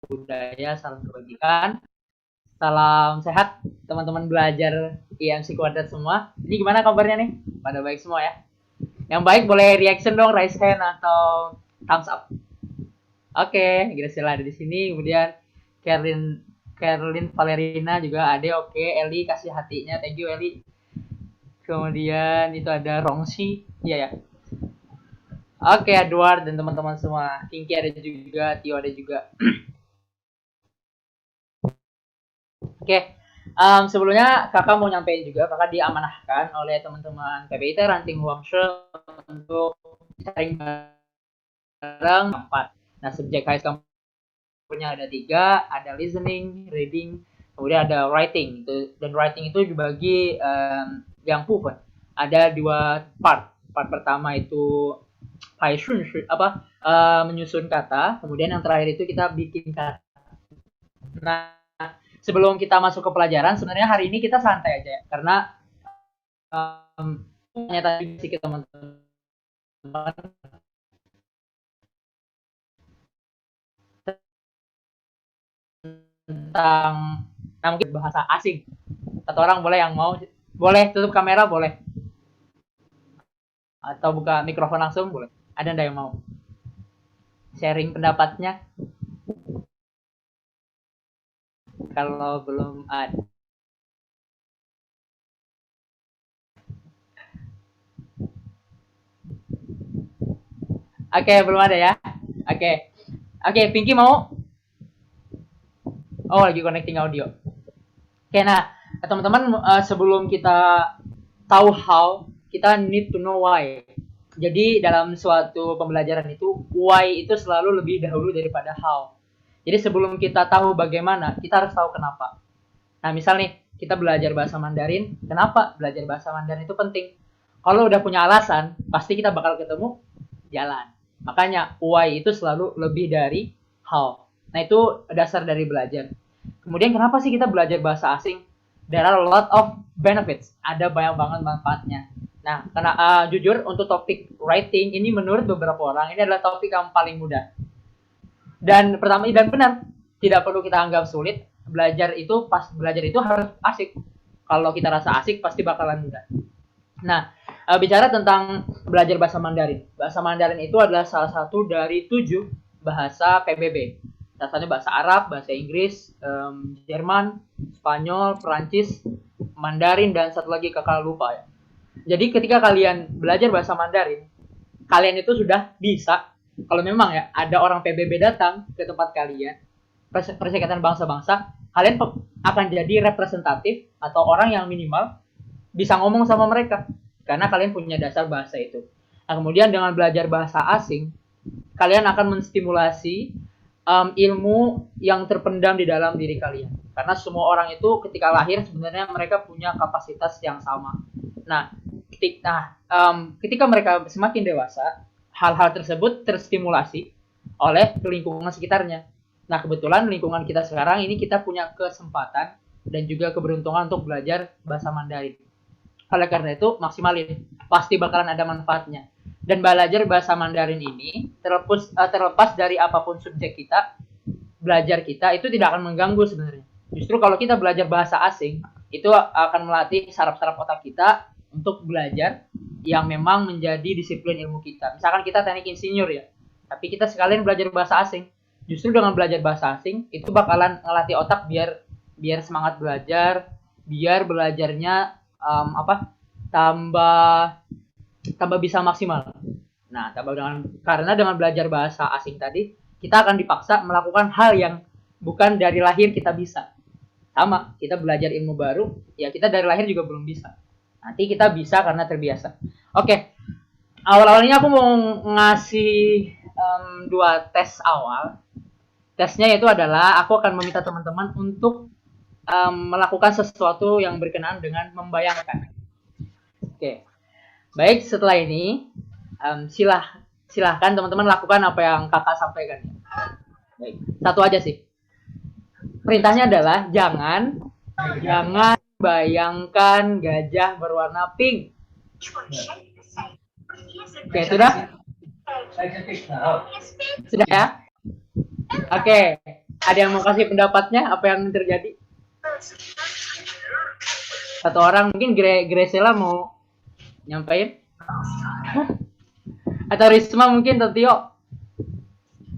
budaya, salam kebajikan, salam sehat teman-teman belajar IMC Kuadrat semua. Ini gimana kabarnya nih? Pada baik semua ya? Yang baik boleh reaction dong, raise hand atau thumbs up. Oke, Graciela ada di sini. Kemudian Caroline Valerina juga ada. Oke, Eli kasih hatinya. Thank you Eli. Kemudian itu ada Rongsi. Iya ya. Oke, Edward dan teman-teman semua. Kinky ada juga, Tio ada juga. Oke, sebelumnya kakak mau nyampein juga, kakak diamanahkan oleh teman-teman PPIT Ranting Huangshe untuk sharing bareng 4. Nah, subjek HSK punya ada 3, ada listening, reading, kemudian ada writing. Dan writing itu dibagi yang proven. Ada 2 part. Part pertama itu menyusun kata, kemudian yang terakhir itu kita bikin kata. Nah, sebelum kita masuk ke pelajaran, sebenarnya hari ini kita santai aja ya, karena tanya tadi sih ke teman-teman tentang mungkin bahasa asing. Satu orang boleh yang mau, boleh tutup kamera boleh, atau buka mikrofon langsung boleh. Ada ndak yang mau sharing pendapatnya? Kalau belum ada. Oke, belum ada ya. Oke, Pinky mau? Oh, lagi connecting audio. Oke, nah teman-teman, sebelum kita tahu how, kita need to know why. Jadi dalam suatu pembelajaran itu, why itu selalu lebih dahulu daripada how. Jadi sebelum kita tahu bagaimana, kita harus tahu kenapa. Nah, misal nih, kita belajar bahasa Mandarin, kenapa belajar bahasa Mandarin itu penting? Kalau udah punya alasan, pasti kita bakal ketemu jalan. Makanya why itu selalu lebih dari how. Nah, itu dasar dari belajar. Kemudian kenapa sih kita belajar bahasa asing? There are a lot of benefits. Ada banyak banget manfaatnya. Nah, karena jujur untuk topik writing ini menurut beberapa orang ini adalah topik yang paling mudah. Dan pertama dan benar, tidak perlu kita anggap sulit. Belajar itu harus asik. Kalau kita rasa asik pasti bakalan mudah. Nah, bicara tentang belajar bahasa Mandarin. Bahasa Mandarin itu adalah salah satu dari 7 bahasa PBB. Salah satunya bahasa Arab, bahasa Inggris, Jerman, Spanyol, Perancis, Mandarin, dan satu lagi kakak lupa ya. Jadi ketika kalian belajar bahasa Mandarin, kalian itu sudah bisa, kalau memang ya ada orang PBB datang ke tempat kalian, Perserikatan Bangsa-Bangsa, kalian akan jadi representatif atau orang yang minimal bisa ngomong sama mereka karena kalian punya dasar bahasa itu. Nah, kemudian dengan belajar bahasa asing, kalian akan menstimulasi ilmu yang terpendam di dalam diri kalian. Karena semua orang itu ketika lahir sebenarnya mereka punya kapasitas yang sama. Nah, ketika mereka semakin dewasa, hal-hal tersebut terstimulasi oleh lingkungan sekitarnya. Nah, kebetulan lingkungan kita sekarang ini kita punya kesempatan dan juga keberuntungan untuk belajar bahasa Mandarin. Oleh karena itu, maksimalin. Pasti bakalan ada manfaatnya. Dan belajar bahasa Mandarin ini, terlepas dari apapun subjek kita, belajar kita itu tidak akan mengganggu sebenarnya. Justru kalau kita belajar bahasa asing, itu akan melatih saraf-saraf otak kita untuk belajar yang memang menjadi disiplin ilmu kita. Misalkan kita teknik insinyur ya, tapi kita sekalian belajar bahasa asing. Justru dengan belajar bahasa asing, itu bakalan ngelatih otak biar semangat belajar, biar belajarnya tambah bisa maksimal. Nah, karena dengan belajar bahasa asing tadi, kita akan dipaksa melakukan hal yang bukan dari lahir kita bisa. Sama, kita belajar ilmu baru, ya kita dari lahir juga belum bisa. Nanti kita bisa karena terbiasa. Oke, awal-awalnya aku mau ngasih 2 tes awal. Tesnya itu adalah aku akan meminta teman-teman untuk melakukan sesuatu yang berkenaan dengan membayangkan. Oke, baik, setelah ini silahkan teman-teman lakukan apa yang kakak sampaikan. Baik, satu aja sih. Perintahnya adalah jangan bayangkan gajah berwarna pink. Oke, sudah? Sudah ya? Oke. Ada yang mau kasih pendapatnya apa yang terjadi? Satu orang mungkin Gresela mau nyampain atau Risma mungkin Tio.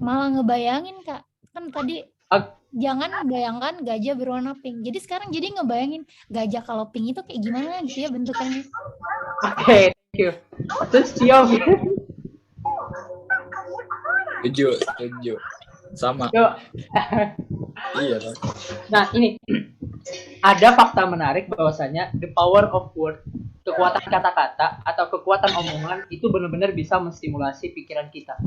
Malah ngebayangin Kak, kan tadi Oke, jangan bayangkan gajah berwarna pink. Jadi sekarang jadi ngebayangin gajah kalau pink itu kayak gimana gitu ya bentukannya. thank you. Terus Tio, Setuju. Sama. Tio. Iya kan. Nah ini ada fakta menarik bahwasanya the power of word, kekuatan kata-kata atau kekuatan omongan itu benar-benar bisa menstimulasi pikiran kita.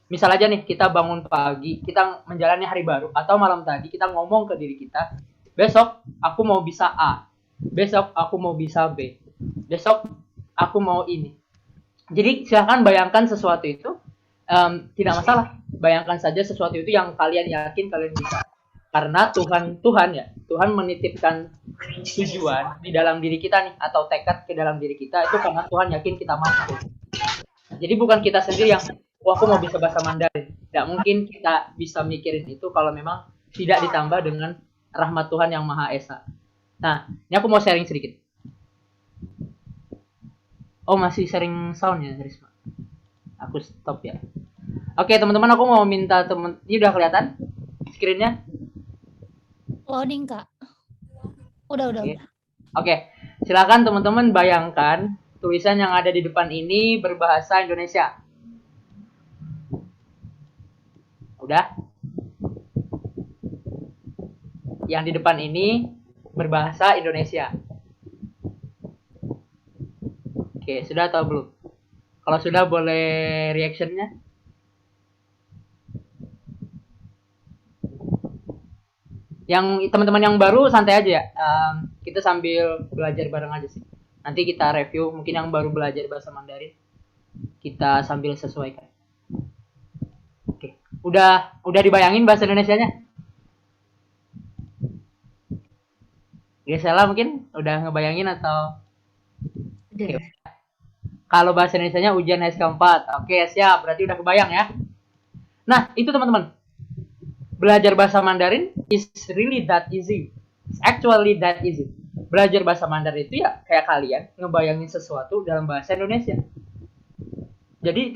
Misal aja nih, kita bangun pagi, kita menjalani hari baru, atau malam tadi kita ngomong ke diri kita, besok aku mau bisa A, besok aku mau bisa B, besok aku mau ini. Jadi silahkan bayangkan sesuatu itu, tidak masalah. Bayangkan saja sesuatu itu yang kalian yakin kalian bisa. Karena Tuhan ya, Tuhan menitipkan tujuan di dalam diri kita nih, atau tekad ke dalam diri kita, itu karena Tuhan yakin kita mampu. Jadi bukan kita sendiri yang, aku mau bisa bahasa Mandarin. Tidak mungkin kita bisa mikirin itu kalau memang tidak ditambah dengan rahmat Tuhan yang Maha Esa. Nah, ini aku mau sharing sedikit. Oh, masih sharing sound ya, Risma? Aku stop ya. Oke, teman-teman, aku mau minta teman, ini udah kelihatan screen-nya? Loading Kak. Udah. Oke, silakan teman-teman bayangkan tulisan yang ada di depan ini berbahasa Indonesia. Udah? Yang di depan ini berbahasa Indonesia. Oke, sudah atau belum? Kalau sudah boleh reaction-nya. Yang teman-teman yang baru santai aja ya. Kita sambil belajar bareng aja sih. Nanti kita review, mungkin yang baru belajar bahasa Mandarin kita sambil sesuaikan. Oke, udah dibayangin bahasa Indonesianya? Gisela mungkin udah ngebayangin atau? Udah. Kalau bahasa Indonesianya ujian HSK 4. Oke, siap. Berarti udah kebayang ya. Nah, itu teman-teman. Belajar bahasa Mandarin is really that easy. It's actually that easy. Belajar bahasa Mandarin itu ya kayak kalian ngebayangin sesuatu dalam bahasa Indonesia. Jadi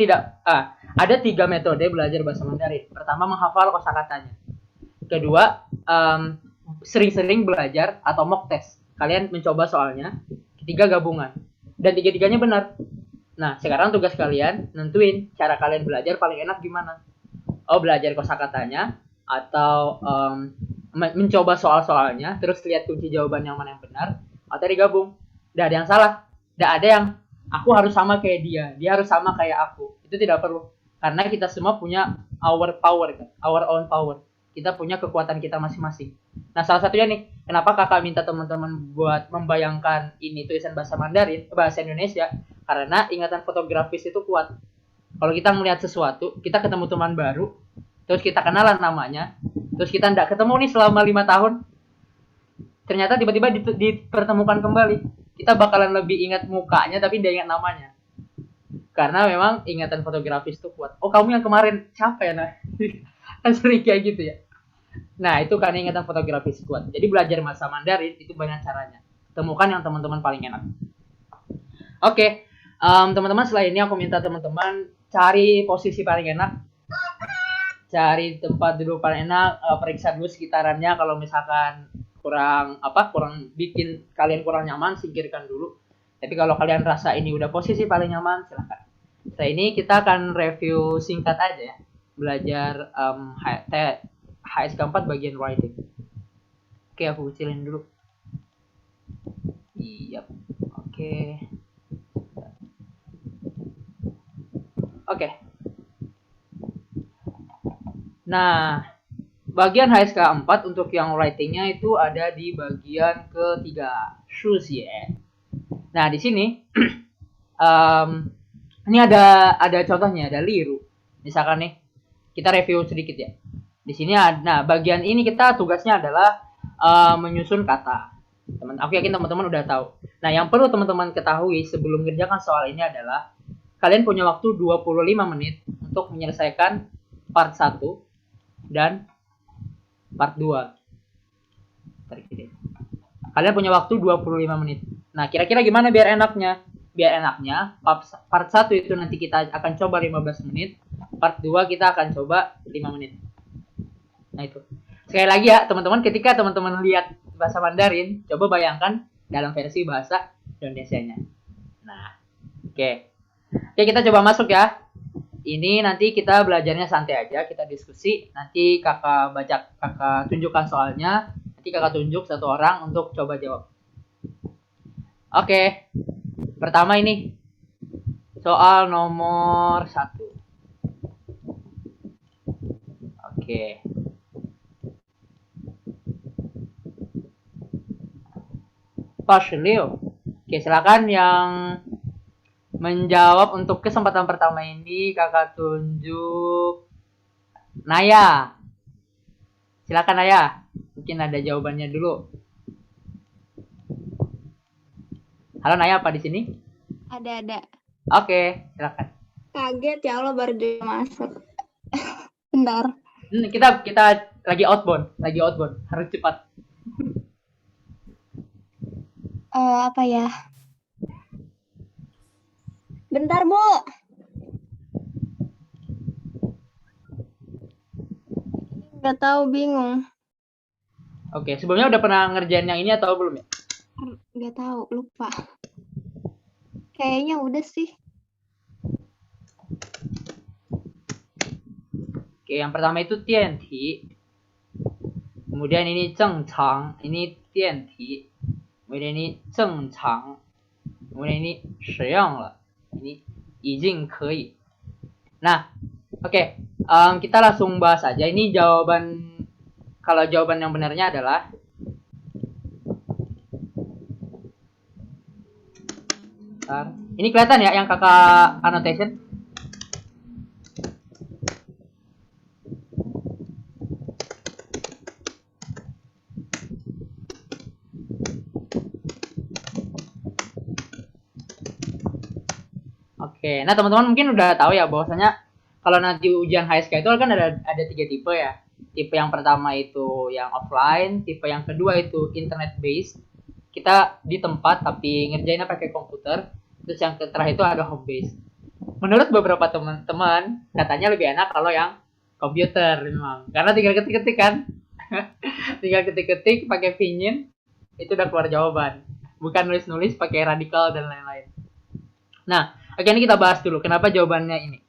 ada 3 metode belajar bahasa Mandarin. Pertama, menghafal kosakatanya. Kedua, sering-sering belajar atau mock test. Kalian mencoba soalnya. Ketiga, gabungan. Dan tiga-tiganya benar. Nah, sekarang tugas kalian nentuin cara kalian belajar paling enak gimana. Oh, belajar kosakatanya atau mencoba soal-soalnya, terus lihat kunci jawaban yang mana yang benar, atau digabung. Tidak ada yang salah. Tidak ada yang aku harus sama kayak dia harus sama kayak aku. Itu tidak perlu. Karena kita semua punya our own power. Kita punya kekuatan kita masing-masing. Nah, salah satunya nih, kenapa kakak minta teman-teman buat membayangkan ini tulisan bahasa Mandarin, bahasa Indonesia, karena ingatan fotografis itu kuat. Kalau kita melihat sesuatu, kita ketemu teman baru, terus kita kenalan namanya, terus kita tidak ketemu nih selama 5 tahun, ternyata tiba-tiba dipertemukan kembali, kita bakalan lebih ingat mukanya tapi tidak ingat namanya. Karena memang ingatan fotografis itu kuat. Oh, kamu yang kemarin siapa ya? Nah, kan sering kayak gitu ya. Nah, itu karena ingatan fotografis kuat. Jadi belajar bahasa Mandarin itu banyak caranya. Temukan yang teman-teman paling enak. Oke, teman-teman, setelah ini aku minta teman-teman cari posisi paling enak, cari tempat duduk paling enak, periksa dulu sekitarannya. Kalau misalkan kurang bikin kalian kurang nyaman, singkirkan dulu. Tapi kalau kalian rasa ini udah posisi paling nyaman, silahkan. Setelah ini kita akan review singkat aja ya, belajar HSK 4 bagian writing. Oke, aku kecilin dulu. Iya. Oke. Nah, bagian HSK 4 untuk yang writingnya itu ada di bagian ketiga, ya. Nah, di sini ini ada contohnya, ada liru. Misalkan nih, kita review sedikit ya. Di sini ada, bagian ini kita tugasnya adalah menyusun kata. Aku yakin teman-teman udah tahu. Nah, yang perlu teman-teman ketahui sebelum mengerjakan soal ini adalah kalian punya waktu 25 menit untuk menyelesaikan part 1 dan part 2. Kalian punya waktu 25 menit. Nah, kira-kira gimana biar enaknya? Biar enaknya, part 1 itu nanti kita akan coba 15 menit. Part 2 kita akan coba 5 menit. Nah, itu. Sekali lagi ya, teman-teman, ketika teman-teman lihat bahasa Mandarin, coba bayangkan dalam versi bahasa Indonesianya. Nah, oke. Oke, kita coba masuk ya. Ini nanti kita belajarnya santai aja, kita diskusi. Nanti kakak tunjukkan soalnya. Nanti kakak tunjuk satu orang untuk coba jawab. Oke. Pertama ini. Soal nomor 1. Oke. Pak Liu. Oke, silakan yang menjawab untuk kesempatan pertama ini kakak tunjuk Naya. Silakan Naya. Mungkin ada jawabannya dulu. Halo Naya, apa di sini? Ada. Oke, silakan. Kaget ya Allah baru dia masuk. Bentar. Kita lagi outbound. Harus cepat. Apa ya? Bentar, Bu. Nggak tahu, bingung. Oke, sebelumnya udah pernah ngerjain yang ini atau belum ya? Nggak tahu, lupa. Kayaknya udah sih. Oke, yang pertama itu tianti. Kemudian ini zhengchang, ini tianti. Kemudian ini zhengchang. Kemudian ini shiyang le. Ini izin kei. Nah, oke. Kita langsung bahas aja. Ini jawaban, kalau jawaban yang benarnya adalah ini kelihatan ya yang kakak annotation? Oke, nah teman-teman mungkin udah tahu ya bahwasanya kalau nanti ujian HSK itu kan ada 3 tipe ya. Tipe yang pertama itu yang offline, tipe yang kedua itu internet based. Kita di tempat tapi ngerjainnya pakai komputer. Terus yang terakhir itu ada home based. Menurut beberapa teman-teman katanya lebih enak kalau yang komputer memang. Karena tinggal ketik-ketik kan. Tinggal ketik-ketik pakai pinyin itu udah keluar jawaban. Bukan nulis-nulis pakai radikal dan lain-lain. Nah, oke, ini kita bahas dulu kenapa jawabannya ini.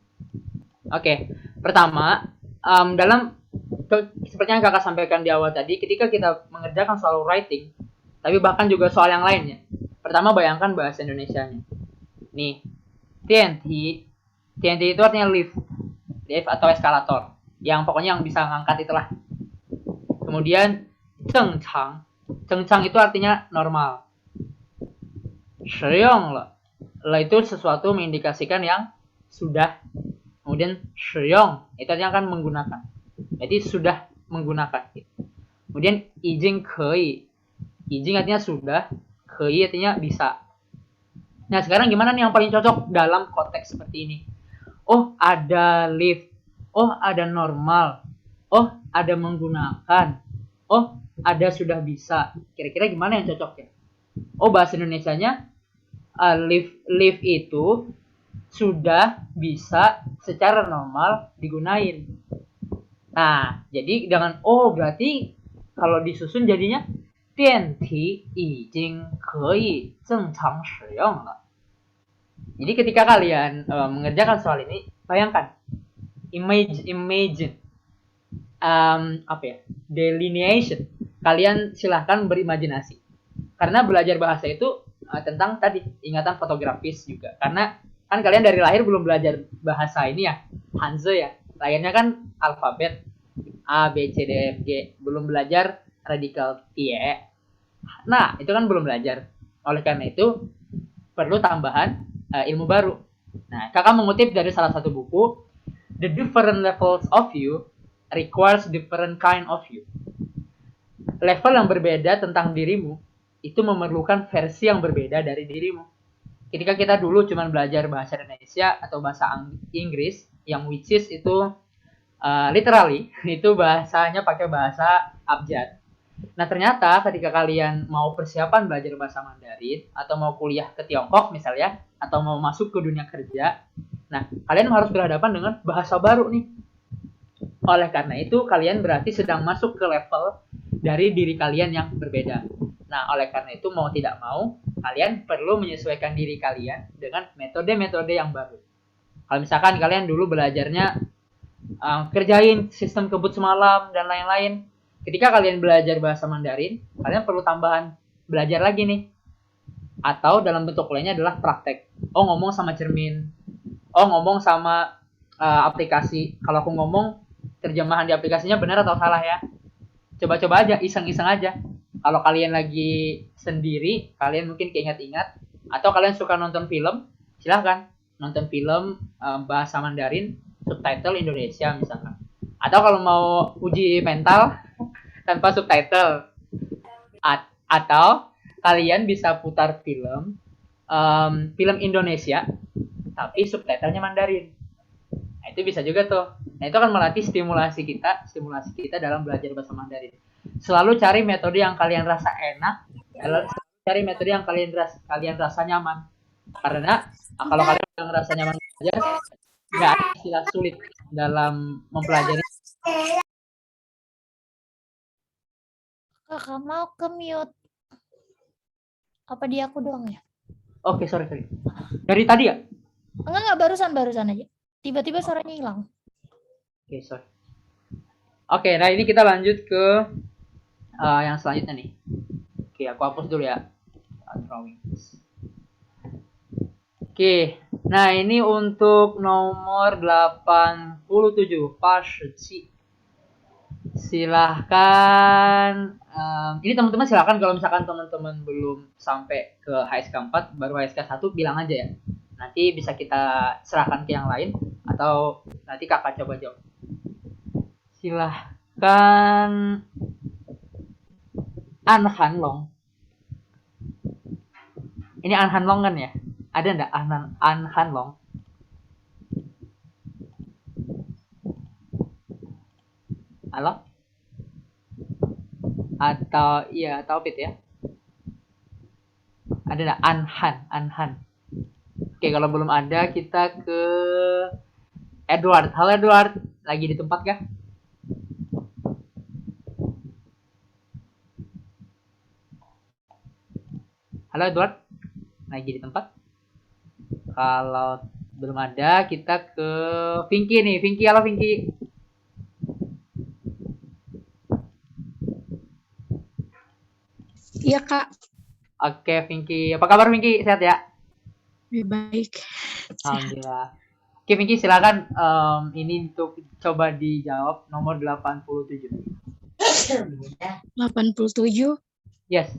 Oke, pertama, seperti yang kakak sampaikan di awal tadi, ketika kita mengerjakan soal writing, tapi bahkan juga soal yang lainnya. Pertama, bayangkan bahasa Indonesianya. Nih, TNT itu artinya lift atau eskalator. Yang pokoknya yang bisa ngangkat itulah. Kemudian, zhengchang itu artinya normal. Shiyong le itu sesuatu mengindikasikan yang sudah. Kemudian shiyong itu artinya akan menggunakan. Jadi sudah menggunakan. Kemudian izin kei. Izin artinya sudah, kei artinya bisa. Nah, sekarang gimana nih yang paling cocok dalam konteks seperti ini? Oh, ada lift. Oh, ada normal. Oh, ada menggunakan. Oh, ada sudah bisa. Kira-kira gimana yang cocok ya? Oh, bahasa Indonesianya lift itu sudah bisa secara normal digunain. Nah, jadi dengan berarti kalau disusun jadinya tianti izin kei zhengchang shiyong le. Jadi ketika kalian mengerjakan soal ini, bayangkan imagine delineation. Kalian silahkan berimajinasi. Karena belajar bahasa itu tentang tadi ingatan fotografis juga. Karena kan kalian dari lahir belum belajar bahasa ini ya, Hanzi ya. Lahirnya kan alfabet A, B, C, D, F, G. Belum belajar radikal tie. Nah, itu kan belum belajar. Oleh karena itu perlu tambahan ilmu baru. Nah, kakak mengutip dari salah satu buku, The different levels of you requires different kind of you. Level yang berbeda tentang dirimu itu memerlukan versi yang berbeda dari dirimu. Ketika kita dulu cuma belajar bahasa Indonesia atau bahasa Inggris, yang which is itu literally itu bahasanya pakai bahasa abjad. Nah, ternyata ketika kalian mau persiapan belajar bahasa Mandarin atau mau kuliah ke Tiongkok misalnya atau mau masuk ke dunia kerja, nah, kalian harus berhadapan dengan bahasa baru nih. Oleh karena itu, kalian berarti sedang masuk ke level dari diri kalian yang berbeda. Nah, oleh karena itu mau tidak mau, kalian perlu menyesuaikan diri kalian dengan metode-metode yang baru. Kalau misalkan kalian dulu belajarnya kerjain sistem kebut semalam dan lain-lain, ketika kalian belajar bahasa Mandarin, kalian perlu tambahan belajar lagi nih. Atau dalam bentuk lainnya adalah praktek. Oh, ngomong sama cermin. Oh, ngomong sama aplikasi. Kalau aku ngomong, terjemahan di aplikasinya benar atau salah ya. Coba-coba aja, iseng-iseng aja. Kalau kalian lagi sendiri, kalian mungkin keingat-ingat. Atau kalian suka nonton film, silahkan nonton film bahasa Mandarin, subtitle Indonesia misalkan. Atau kalau mau uji mental tanpa subtitle, atau kalian bisa putar film Indonesia tapi subtitlenya Mandarin. Nah, itu bisa juga tuh. Nah, itu akan melatih stimulasi kita dalam belajar bahasa Mandarin. Selalu cari metode yang kalian rasa enak, cari metode yang kalian rasa nyaman. Karena kalau kalian yang rasa nyaman belajar, nggak ada istilah sulit dalam mempelajari. Kakak mau ke mute. Apa dia aku doang ya? Oke, sorry. Dari tadi ya? Enggak, barusan aja. Tiba-tiba suaranya hilang. Oke, sorry. Oke, nah ini kita lanjut ke yang selanjutnya nih. Oke, aku hapus dulu ya. Drawing. Oke, nah ini untuk nomor 87, Pashi. Silahkan, ini teman-teman silahkan kalau misalkan teman-teman belum sampai ke HSK 4, baru HSK 1 bilang aja ya. Nanti bisa kita serahkan ke yang lain atau nanti kakak coba jawab. Silahkan An Han Long. Ini An Han Long kan ya? Ada enggak An Han Long? Halo? Atau iya, atau Pit ya? Ada enggak An Han? Oke, kalau belum ada kita ke Edward. Halo Edward, lagi di tempat kah? Halo Edward, lagi di tempat? Kalau belum ada, kita ke Vinky nih. Vinky, halo Vinky. Iya kak. Oke Vinky, apa kabar Vinky? Sehat ya? Baik. Alhamdulillah. Oke Vinky, silakan ini untuk coba dijawab nomor 87. 87. Yes.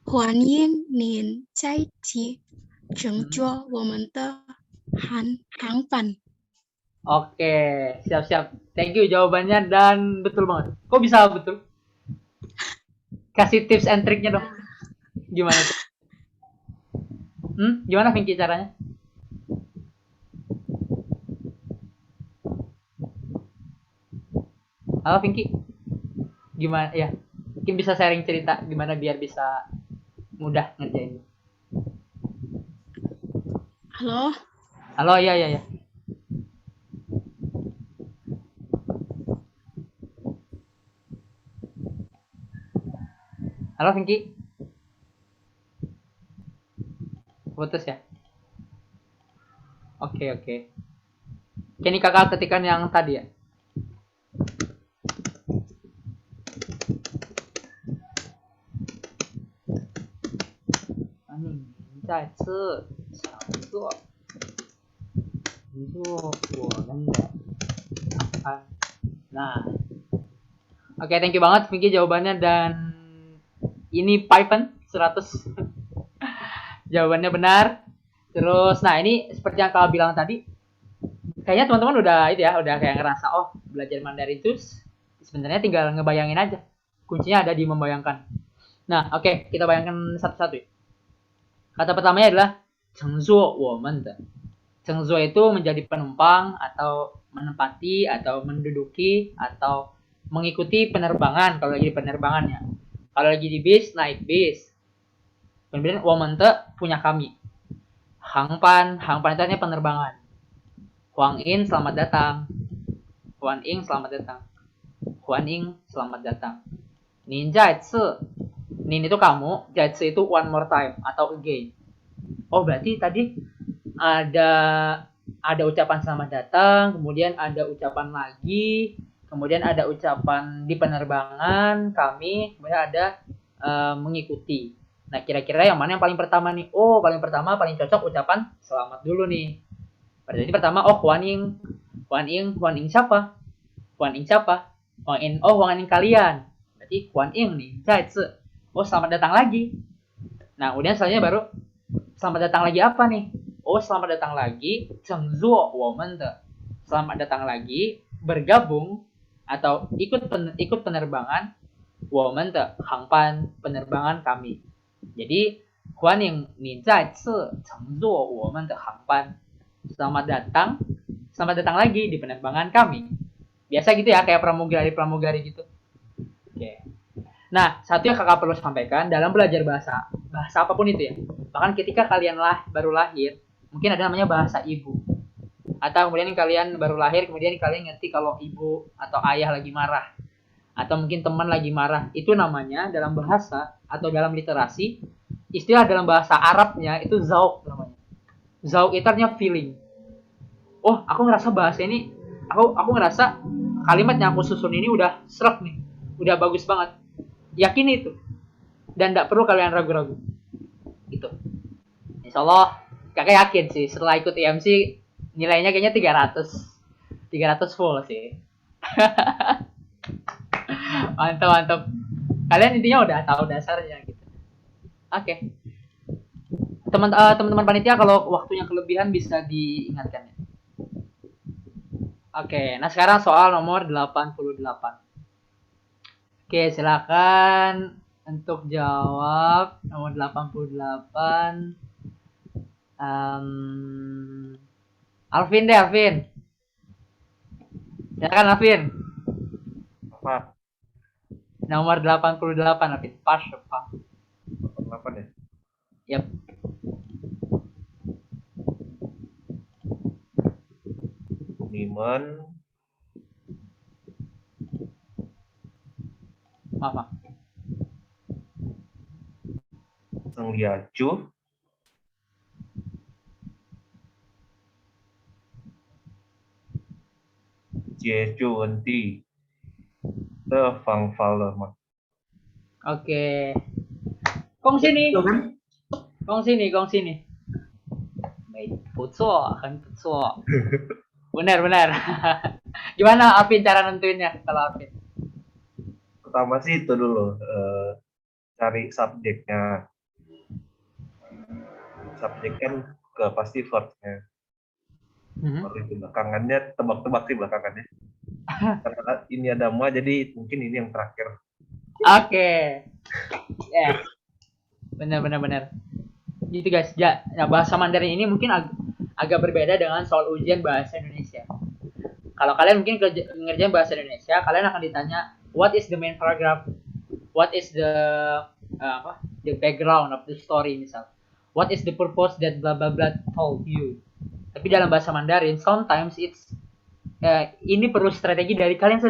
欢迎您在即乘坐我们的航班。 Oke, siap-siap. Thank you jawabannya dan betul banget. Kok bisa betul? Kasih tips and triknya dong. Gimana tuh? Gimana Vinky caranya? Halo Vinky. Gimana ya? Mungkin bisa sharing cerita gimana biar bisa mudah ngerjain. Halo. Halo, ya. Halo Vinky. Putus ya? Oke. Ini kakak ketikan yang tadi ya? Nah, oke, thank you banget Vinky jawabannya dan ini Python 100. Jawabannya benar. Terus, nah ini seperti yang kakak bilang tadi, kayaknya teman-teman udah kayak ngerasa belajar Mandarin itu sebenarnya tinggal ngebayangin aja. Kuncinya ada di membayangkan. Nah, oke, kita bayangkan satu-satu ya. Kata pertamanya adalah 乘坐我们的. 乘坐 itu menjadi penumpang atau menempati atau menduduki atau mengikuti penerbangan kalau lagi di penerbangannya. Kalau lagi di bis, naik bis. Kemudian woman punya kami. Hangpan itu artinya penerbangan. Huang In selamat datang. Huan Ing selamat datang. Huan Ing selamat datang. Nin Jaitse. Nin itu kamu, Jaitse itu one more time atau again. Oh, berarti tadi ada ucapan selamat datang, kemudian ada ucapan lagi, kemudian ada ucapan di penerbangan kami, kemudian ada mengikuti. Nah, kira-kira yang mana yang paling pertama nih? Oh, paling pertama paling cocok ucapan selamat dulu nih. Berarti pertama, oh Huan Ing siapa? Huan Ing siapa? Huan Ing kalian. Berarti Huan Ing nih, Jaitse. Oh, selamat datang lagi. Nah, kemudian selanjutnya baru selamat datang lagi apa nih? Oh, selamat datang lagi, Zhengzuo woman de. Selamat datang lagi, bergabung atau ikut penerbangan woman de, hangpan penerbangan kami. Jadi, Huan Ing ni zai ci Zhengzuo woman de hangpan. Selamat datang lagi di penerbangan kami. Biasa gitu ya, kayak pramugari gitu. Oke. Nah, satu yang kakak perlu sampaikan dalam belajar bahasa apapun itu ya. Bahkan ketika kalian baru lahir, mungkin ada namanya bahasa ibu. Atau kemudian kalian baru lahir, kemudian kalian ngerti kalau ibu atau ayah lagi marah. Atau mungkin teman lagi marah. Itu namanya dalam bahasa atau dalam literasi, istilah dalam bahasa Arabnya itu zauq namanya. Zauq itu artinya feeling. Oh, aku ngerasa bahasa ini, aku ngerasa kalimat yang aku susun ini udah srek nih. Udah bagus banget. Yakin itu. Dan tidak perlu kalian ragu-ragu. Gitu. Insya Allah, kakak yakin sih setelah ikut IMC nilainya kayaknya 300 full sih. Mantap. Kalian intinya udah tahu dasarnya gitu. Oke. Teman-teman panitia kalau waktunya kelebihan bisa diingatkan ya. Oke, nah sekarang soal nomor 88. Oke, silakan untuk jawab nomor 88. Alvin deh, Alvin. Silakan Alvin. Apa? Nomor 88, Alvin. Pas, apa? 88 ya? Yap. Niman Maaf. Sang Liacu Jeju Wenti The Fang Falema. Oke. Kong sini. Kong sini. Baik, 不错，很不错. Benar. Gimana Alvin cara nentuinnya kalau Alvin? Pertama sih itu dulu, cari subjeknya. Subjek kan pasti verbnya. Baru itu belakangannya tebak-tebak sih belakangannya. Karena ini ada ma, jadi mungkin ini yang terakhir. Oke. Ya. Benar. Gitu guys. Ya, bahasa Mandarin ini mungkin agak berbeda dengan soal ujian bahasa Indonesia. Kalau kalian mungkin ngerjain bahasa Indonesia, kalian akan ditanya what is the main paragraph? What is the background of the story misal? What is the purpose that blah blah blah told you? Tapi dalam bahasa Mandarin sometimes ini perlu strategi dari kalian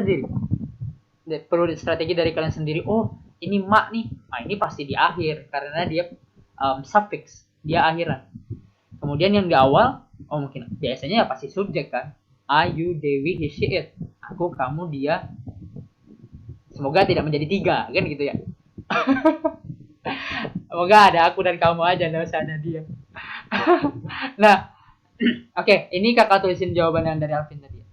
sendiri. Oh, ini mak nih. Nah, ini pasti di akhir karena dia suffix, dia akhiran. Kemudian yang di awal, mungkin biasanya ya pasti subjek kan. Ayu, Dewi, he, she, it. Aku, kamu, dia. Semoga tidak menjadi 3, kan gitu ya. Semoga ada aku dan kamu aja, nggak usah ada dia. Nah, oke, ini kakak tulisin jawaban yang dari Alvin tadi.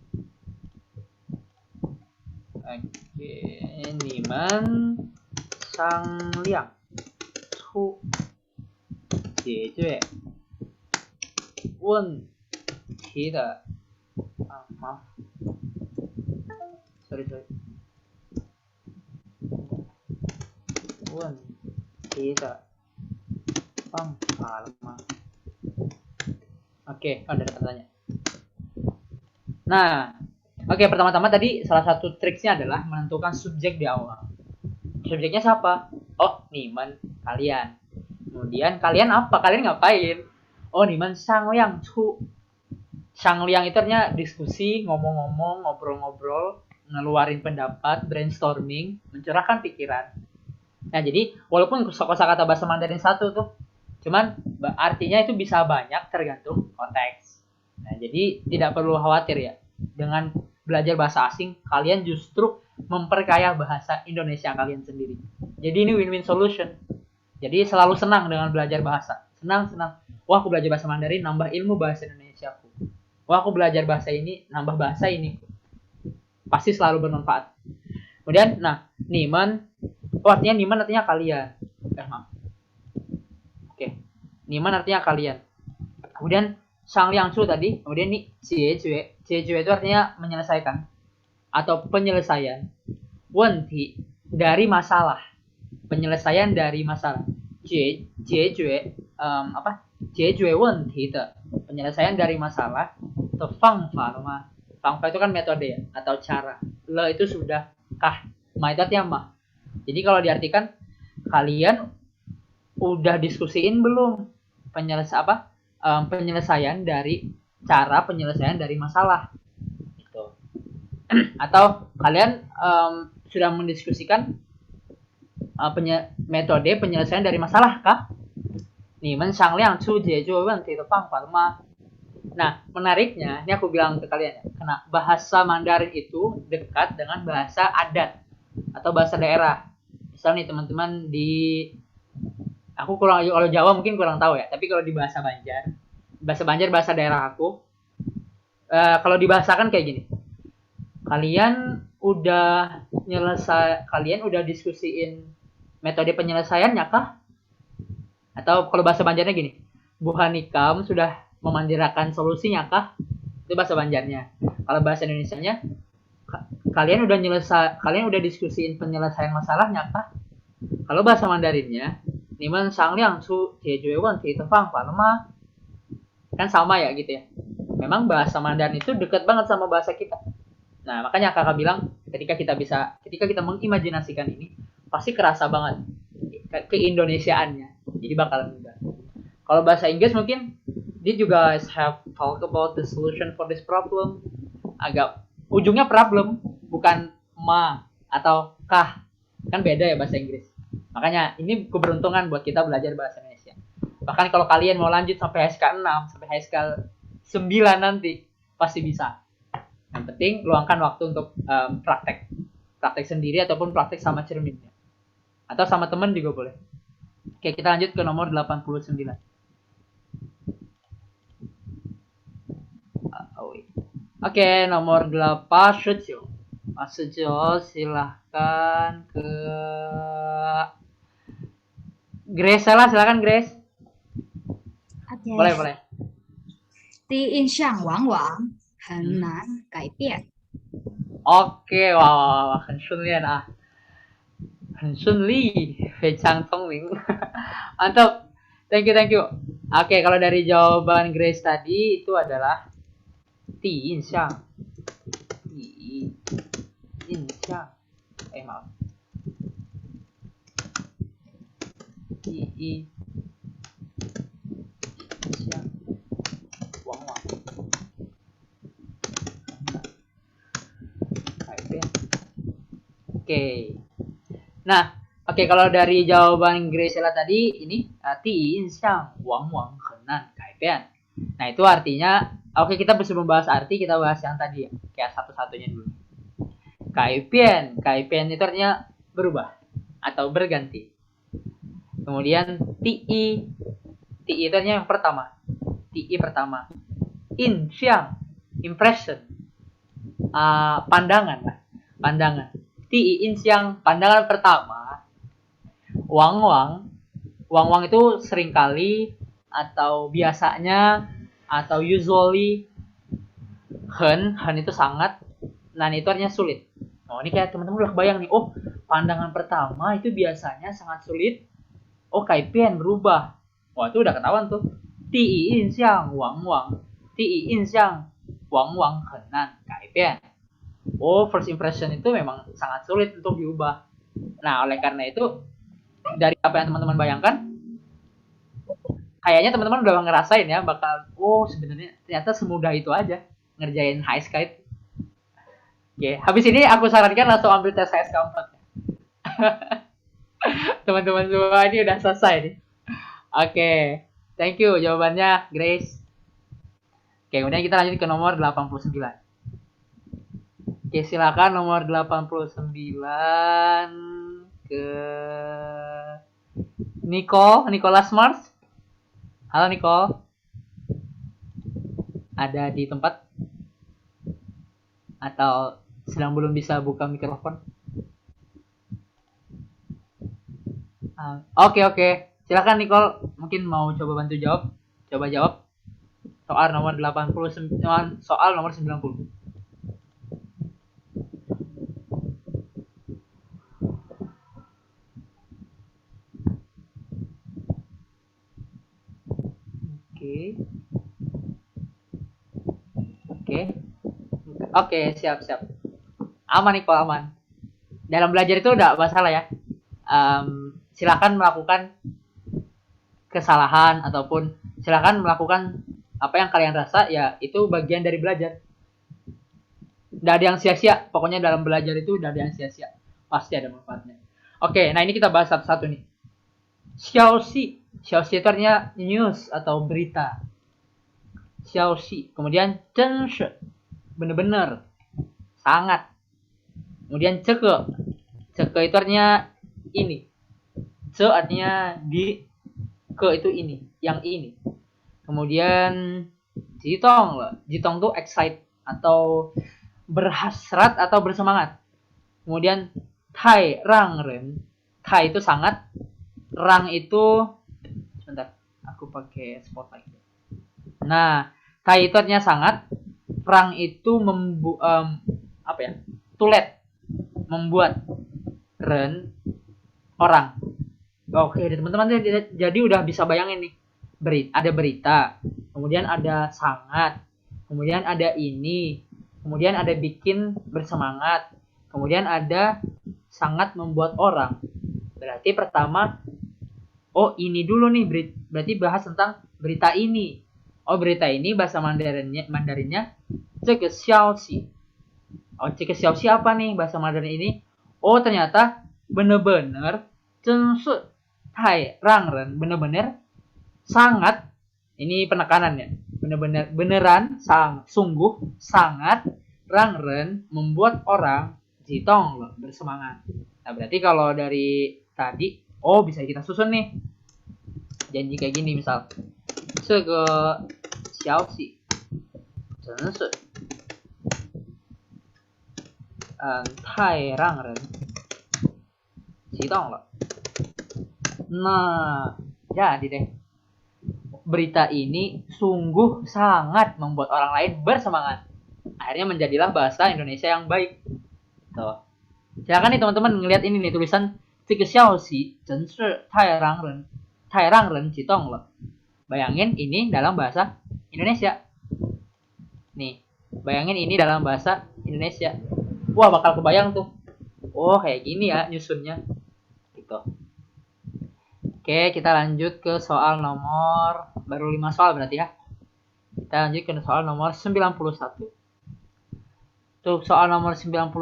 Oke, Niman Sang Liang Cu Jie Jue Wen Qi de maaf. Sorry. Wen Qi de Fang Fa Le Ma. Oke, ada tanya. Nah, Oke, pertama-tama tadi salah satu triksnya adalah menentukan subjek di awal. Subjeknya siapa? Oh, Niman, kalian. Kemudian kalian apa? Kalian ngapain? Oh, Niman Sangliang Cu. Sangliang itu artinya diskusi, ngomong-ngomong, ngobrol-ngobrol, ngeluarin pendapat, brainstorming, mencurahkan pikiran. Nah, jadi walaupun kosakata bahasa Mandarin satu tuh, cuman artinya itu bisa banyak tergantung konteks. Nah, jadi tidak perlu khawatir ya. Dengan belajar bahasa asing, kalian justru memperkaya bahasa Indonesia kalian sendiri. Jadi ini win-win solution. Jadi selalu senang dengan belajar bahasa. Senang. Wah, aku belajar bahasa Mandarin, nambah ilmu bahasa Indonesia aku. Wah, aku belajar bahasa ini, nambah bahasa ini. Pasti selalu bermanfaat. Kemudian, nah, Niman, artinya Niman artinya kalian. Maaf. Oke. Niman artinya kalian. Kemudian Sangliang Su tadi, kemudian ini Jiejue. Jiejue itu artinya menyelesaikan atau penyelesaian. Wenti dari masalah. Penyelesaian dari masalah. Jiejue Jiejue wenti de. Penyelesaian dari masalah. Atau fangfa ma. Fangfa itu kan metode ya atau cara. Le itu sudah kah. Ma itu artinya ma. Jadi kalau diartikan kalian udah diskusiin belum penyelesaian dari masalah gitu. Atau kalian sudah mendiskusikan metode penyelesaian dari masalah kah? Nah, menariknya, ini aku bilang ke kalian ya, karena bahasa Mandarin itu dekat dengan bahasa adat atau bahasa daerah. Misal nih teman-teman aku kalau Jawa mungkin kurang tahu ya, tapi kalau di bahasa Banjar bahasa daerah aku, kalau dibahasakan kayak gini. Kalian udah diskusiin metode penyelesaiannya kah? Atau kalau bahasa Banjarnya gini, Bu Hanikam sudah memandirakan solusinya kah? Itu bahasa Banjarnya. Kalau bahasa Indonesianya, kalian udah diskusiin penyelesaian masalahnya kah? Kalau bahasa Mandarinnya, Niman Sangliang Su Jiejue Wenti Tefang Palma, kan sama ya gitu ya. Memang bahasa Mandarin itu dekat banget sama bahasa kita. Nah, makanya kakak bilang ketika kita mengimajinasikan ini, pasti kerasa banget keindonesiaannya. Jadi bakalan mudah. Kalau bahasa Inggris mungkin did you guys have talk about the solution for this problem? Agak ujungnya problem, bukan ma atau kah. Kan beda ya bahasa Inggris. Makanya ini keberuntungan buat kita belajar bahasa Indonesia. Bahkan kalau kalian mau lanjut sampai HSK 6, sampai HSK 9 nanti, pasti bisa. Yang penting luangkan waktu untuk praktek. Praktek sendiri ataupun praktek sama cerminnya. Atau sama teman juga boleh. Oke, kita lanjut ke nomor 89. Oke, nomor 8, Shujo. Mas Shujo, silahkan ke Grace lah, silakan Grace. OK， Boleh. 第一印象往往很难改变。 Oke, wah, 很顺利啊，很顺利，非常聪明，mantap, thank you. Oke, kalau dari jawaban Grace tadi itu adalah 第一印象，maaf. 第一印象往往改变。Oke. Nah, kalau dari jawaban Graciela tadi ini 第一印象往往很难改变. Nah, itu artinya kita sebelum bahas arti kita bahas yang tadi ya, kayak satu-satunya dulu. 改变itu artinya berubah atau berganti. Kemudian ti itu artinya yang pertama. Pertama. Impression. Pandangan. Ti insyang pandangan pertama. Wang itu seringkali atau biasanya atau usually. Hen itu sangat. Nah, itu artinya sulit. Oh, ini kayak teman-teman udah kebayang nih. Oh, pandangan pertama itu biasanya sangat sulit. Oh, kaipian berubah. Wah, itu udah ketahuan tuh. Ti insyang wang. Ti insyang wang henan kaipian. oh first impression itu memang sangat sulit untuk diubah. Nah, oleh karena itu dari apa yang teman-teman bayangkan, kayaknya teman-teman udah ngerasain ya bakal, oh sebenarnya ternyata semudah itu aja ngerjain HSK itu. Oke, habis ini aku sarankan langsung ambil tes HSK 4. Teman-teman semua ini udah selesai nih. Oke, thank you jawabannya Grace. Oke, kemudian kita lanjut ke nomor 89. Oke, silakan nomor 89 ke Nicholas Mars. Halo Nicole. Ada di tempat? Atau sedang belum bisa buka mikrofon? Oke. Silakan Nicole, mungkin mau coba bantu jawab. Coba jawab soal nomor 90, soal nomor 90. Oke, siap. Aman Nicole, aman. Dalam belajar itu udah masalah ya. Silakan melakukan kesalahan ataupun silakan melakukan apa yang kalian rasa, ya itu bagian dari belajar. Nggak ada yang sia-sia, pokoknya dalam belajar itu nggak ada yang sia-sia, pasti ada manfaatnya. Oke, nah ini kita bahas satu-satu nih. Xiaoxi itu artinya news atau berita. Xiaoxi, kemudian zhenshi, bener-bener, sangat. Kemudian ceke itu artinya ini, ce artinya di, ke itu ini, yang ini. Kemudian jitong tuh excite atau berhasrat atau bersemangat. Kemudian tai rang ren, tai itu sangat, rang itu, sebentar aku pakai spotlight. Nah, tai itu artinya sangat, rang itu tulet, membuat, ren orang. Oke, teman-teman, jadi udah bisa bayangin nih. Ada berita, kemudian ada sangat, kemudian ada ini, kemudian ada bikin bersemangat, kemudian ada sangat membuat orang. Berarti pertama, oh ini dulu nih, berarti bahas tentang berita ini. Oh, berita ini bahasa Mandarinnya ceke xiaoxi. Oh, ceke xiaoxi apa nih bahasa Mandarin ini? Oh, ternyata bener-bener zhenshi tai rang ren, bener-bener sangat, ini penekanannya, beneran, sungguh, sangat, rang ren, membuat orang, jitong loh, bersemangat. Nah, berarti kalau dari tadi, oh bisa kita susun nih, janji kayak gini misal, sege xiaoxi zhenshi tai rang ren, jitong loh. Nah, jadi deh. Berita ini sungguh sangat membuat orang lain bersemangat. Akhirnya menjadilah bahasa Indonesia yang baik. Tuh. Silakan nih teman-teman ngelihat ini nih tulisan "消息真是太让人激动了." Bayangin ini dalam bahasa Indonesia. Nih, bayangin ini dalam bahasa Indonesia. Wah, bakal kebayang tuh. Oh, kayak gini ya nyusunnya. Gitu. Oke, kita lanjut ke soal nomor, baru 5 soal berarti ya. Kita lanjut ke soal nomor 91. Untuk soal nomor 91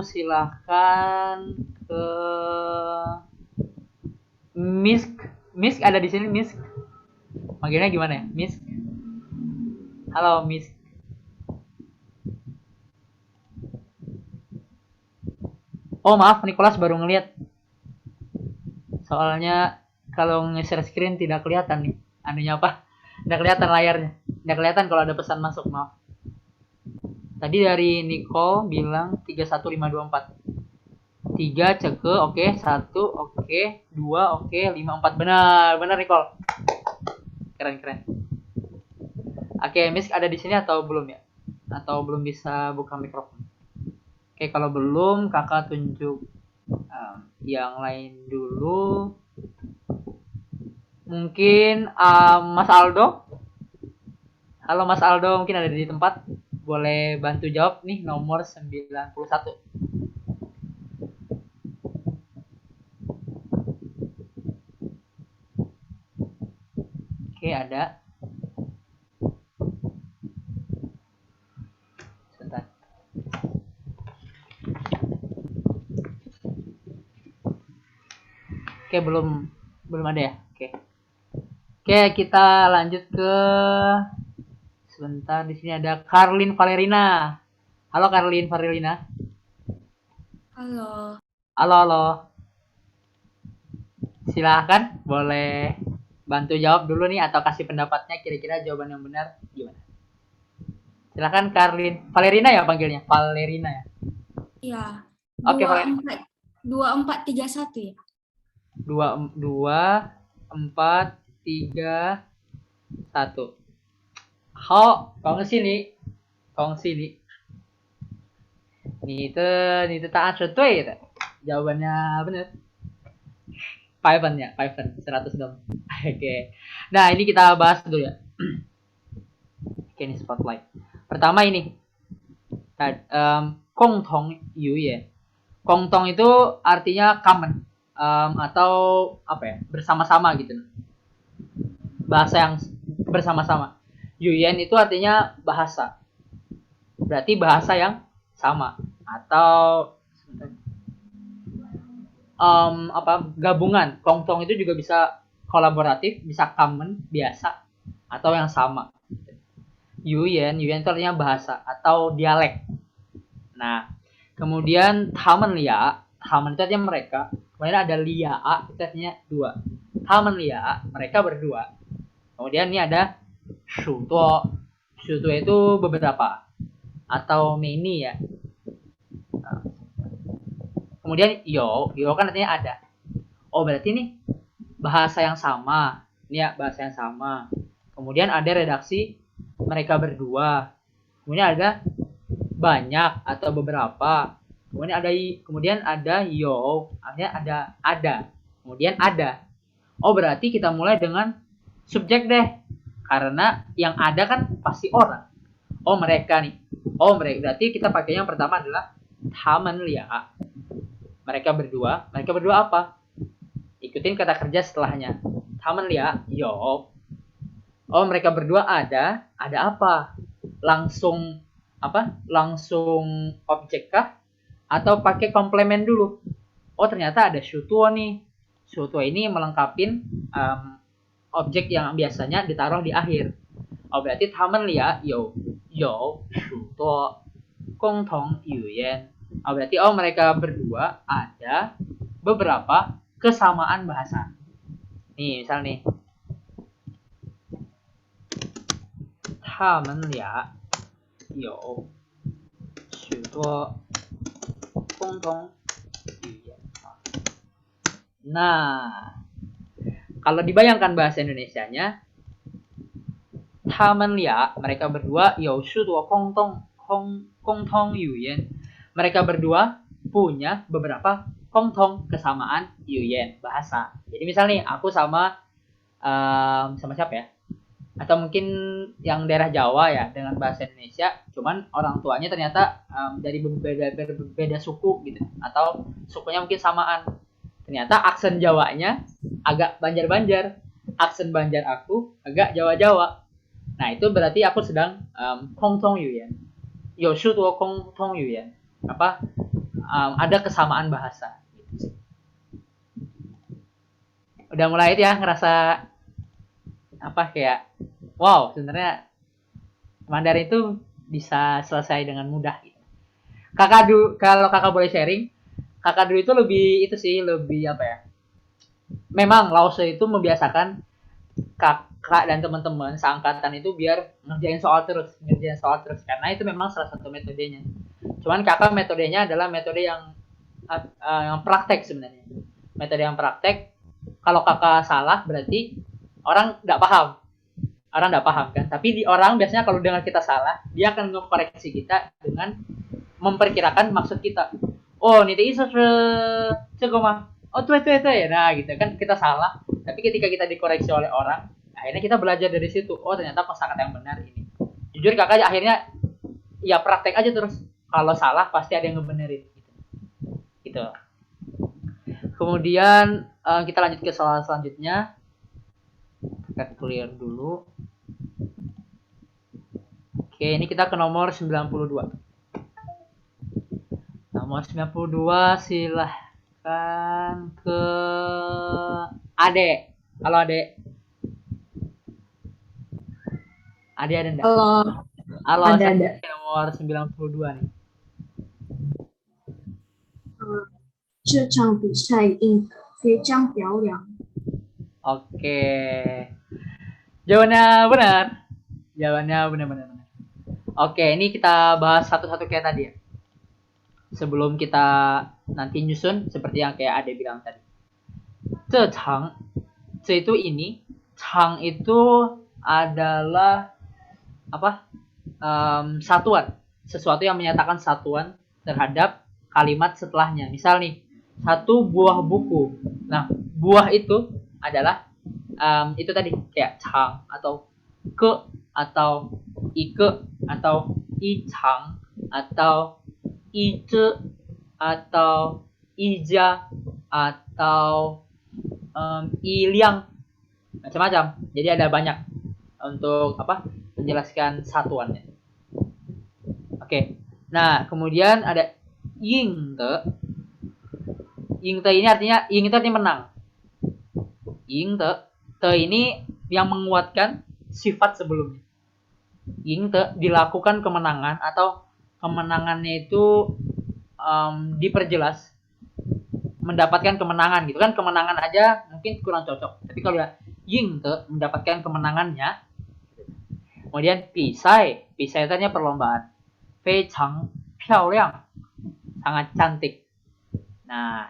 silahkan ke Misk ada di sini, Misk. Manggilnya gimana ya? Misk. Halo, Misk. Oh, maaf, Nicholas baru ngeliat. Soalnya kalau nge-share screen tidak kelihatan nih. Anunya apa? Tidak kelihatan layarnya. Tidak kelihatan kalau ada pesan masuk, maaf. Tadi dari Nicole bilang 31524. 3 ceke, oke, 1 oke, 2 oke, 5 4. Benar Nicole. Keren. Oke, Miss ada di sini atau belum ya? Atau belum bisa buka mikrofon? Oke, kalau belum kakak tunjuk yang lain dulu. Mungkin Mas Aldo. Halo Mas Aldo, mungkin ada di tempat boleh bantu jawab nih nomor 91. Oke, ada. Sebentar. Oke, belum ada ya. Oke, kita lanjut ke sebentar. Di sini ada Karlin Valerina. Halo Karlin Valerina. Halo. Halo. Silahkan, boleh bantu jawab dulu nih atau kasih pendapatnya kira-kira jawaban yang benar gimana? Silahkan Karlin Valerina ya panggilnya, Valerina ya. Iya. Oke, Valerina. 2431 ya. 2431. Hao, kong sini. Ni de答案是对的. Jawabannya benar. 100 dong. Oke. Nah, ini kita bahas dulu ya. Oke, ini spotlight. Pertama ini. Kongtong yuye. Kongtong itu artinya common. Atau apa ya? Bersama-sama gitu. Bahasa yang bersama-sama. Yuyen itu artinya bahasa. Berarti bahasa yang sama atau gabungan. Kongtong itu juga bisa kolaboratif, bisa common, biasa, atau yang sama. Yuyen itu artinya bahasa atau dialek. Nah, kemudian taman lia itu artinya mereka. Kemudian ada lia, itu artinya dua. Taman lia, mereka berdua. Kemudian ini ada shutuo itu beberapa atau many ya. Kemudian yo kan artinya ada. Oh, berarti nih bahasa yang sama. Ini ya, bahasa yang sama. Kemudian ada redaksi mereka berdua. Kemudian ada banyak atau beberapa. Kemudian ada yo, artinya ada. Kemudian ada. Oh, berarti kita mulai dengan subjek deh. Karena yang ada kan pasti orang. Oh, mereka nih. Oh, mereka. Berarti kita pakai yang pertama adalah taman lia. Mereka berdua apa? Ikutin kata kerja setelahnya. Taman lia, yo. Oh, mereka berdua ada apa? Langsung objek kah? Atau pakai komplement dulu? Oh, ternyata ada shutuo nih. Shutuo ini melengkapin objek yang biasanya ditaruh di akhir. Oh, berarti taman lia, yo, shutuo, kongtong yuyen. Oh, berarti mereka berdua ada beberapa kesamaan bahasa. Nih, misal nih. Taman lia, yo, shutuo, kongtong yuyen. Nah, kalau dibayangkan bahasa Indonesianya, taman lia, mereka berdua, yo shutuo kongtong yuyen. Mereka berdua punya beberapa kongtong kesamaan yuyen bahasa. Jadi misal nih aku sama siapa ya? Atau mungkin yang daerah Jawa ya dengan bahasa Indonesia, cuman orang tuanya ternyata dari berbeda suku gitu, atau sukunya mungkin samaan. Ternyata aksen Jawanya agak Banjar-Banjar, aksen Banjar aku agak Jawa-Jawa. Nah, itu berarti aku sedang kongtong yuyen. Yo shutuo kongtong yuyen. Ada kesamaan bahasa gitu. Udah mulai ya ngerasa kayak wow, sebenarnya Mandarin itu bisa selesai dengan mudah gitu. Kalau kakak boleh sharing, kakak dulu itu lebih memang Lause itu membiasakan kakak dan teman-teman seangkatan itu biar ngerjain soal terus karena itu memang salah satu metodenya. Cuman kakak metodenya adalah metode yang praktek sebenarnya. Metode yang praktek. Kalau kakak salah berarti orang nggak paham kan. Tapi orang biasanya kalau dengar kita salah, dia akan ngekoreksi kita dengan memperkirakan maksud kita. Oh, ini itu mah. Oh, tuh ya. Nah, gitu kan kita salah. Tapi ketika kita dikoreksi oleh orang, akhirnya kita belajar dari situ. Oh, ternyata kosakata yang benar ini. Jujur kakak akhirnya ya praktek aja terus. Kalau salah pasti ada yang ngebenerin gitu. Kemudian kita lanjut ke soal selanjutnya. Kita clear dulu. Oke, ini kita ke nomor 92. Nomor 92 silahkan ke Ade. Halo Ade. Ade ada enggak? Halo, Halo, ada. nomor 92 nih. 这场比赛赢得非常漂亮。 Oke. Jawabannya benar. Jawabannya benar. Oke, ini kita bahas satu-satu kayak tadi ya. Sebelum kita nanti nyusun seperti yang kayak Ade bilang tadi. Cecang, ce itu ini, cang itu adalah apa? Satuan, sesuatu yang menyatakan satuan terhadap kalimat setelahnya. Misal nih, satu buah buku. Nah, buah itu adalah itu tadi kayak cang atau ke atau ike atau icang atau ice atau ija atau iliang, macam-macam. Jadi ada banyak untuk apa? Menjelaskan satuannya. Oke. Nah, kemudian ada yingde. Yingde ini artinya menang. Yingde, te ini yang menguatkan sifat sebelumnya. Yingde dilakukan kemenangan atau kemenangannya itu diperjelas mendapatkan kemenangan gitu kan. Kemenangan aja mungkin kurang cocok, tapi kalau yingde mendapatkan kemenangannya. Kemudian pisai itu artinya perlombaan. Fei chang piao liang, sangat cantik. Nah,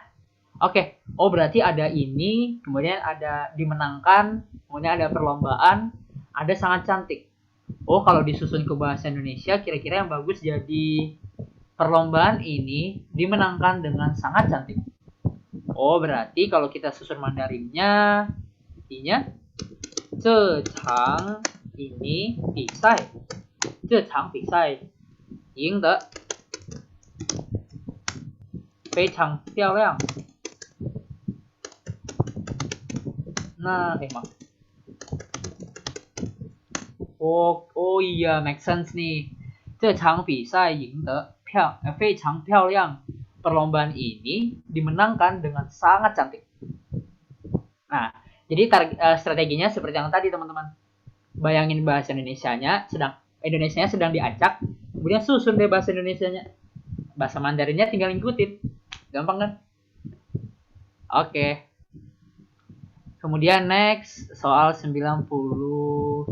oke. Oh, berarti ada ini, kemudian ada dimenangkan, kemudian ada perlombaan, ada sangat cantik. Oh, kalau disusun ke bahasa Indonesia, kira-kira yang bagus jadi perlombaan ini dimenangkan dengan sangat cantik. Oh, berarti kalau kita susun Mandarinnya, artinya cecang ini pisai. Cecang pisai. Yingde. Fei chang piao liang. Nah, emang. Oh iya, make sense nih. 这场比赛赢得非常漂亮. Perlombaan ini dimenangkan dengan sangat cantik. Nah, jadi strateginya seperti yang tadi teman-teman. Bayangin bahasa Indonesianya sedang diacak, kemudian susun deh bahasa Indonesianya. Bahasa Mandarinnya tinggal ngikutin. Gampang kan? Oke. Kemudian next soal 93.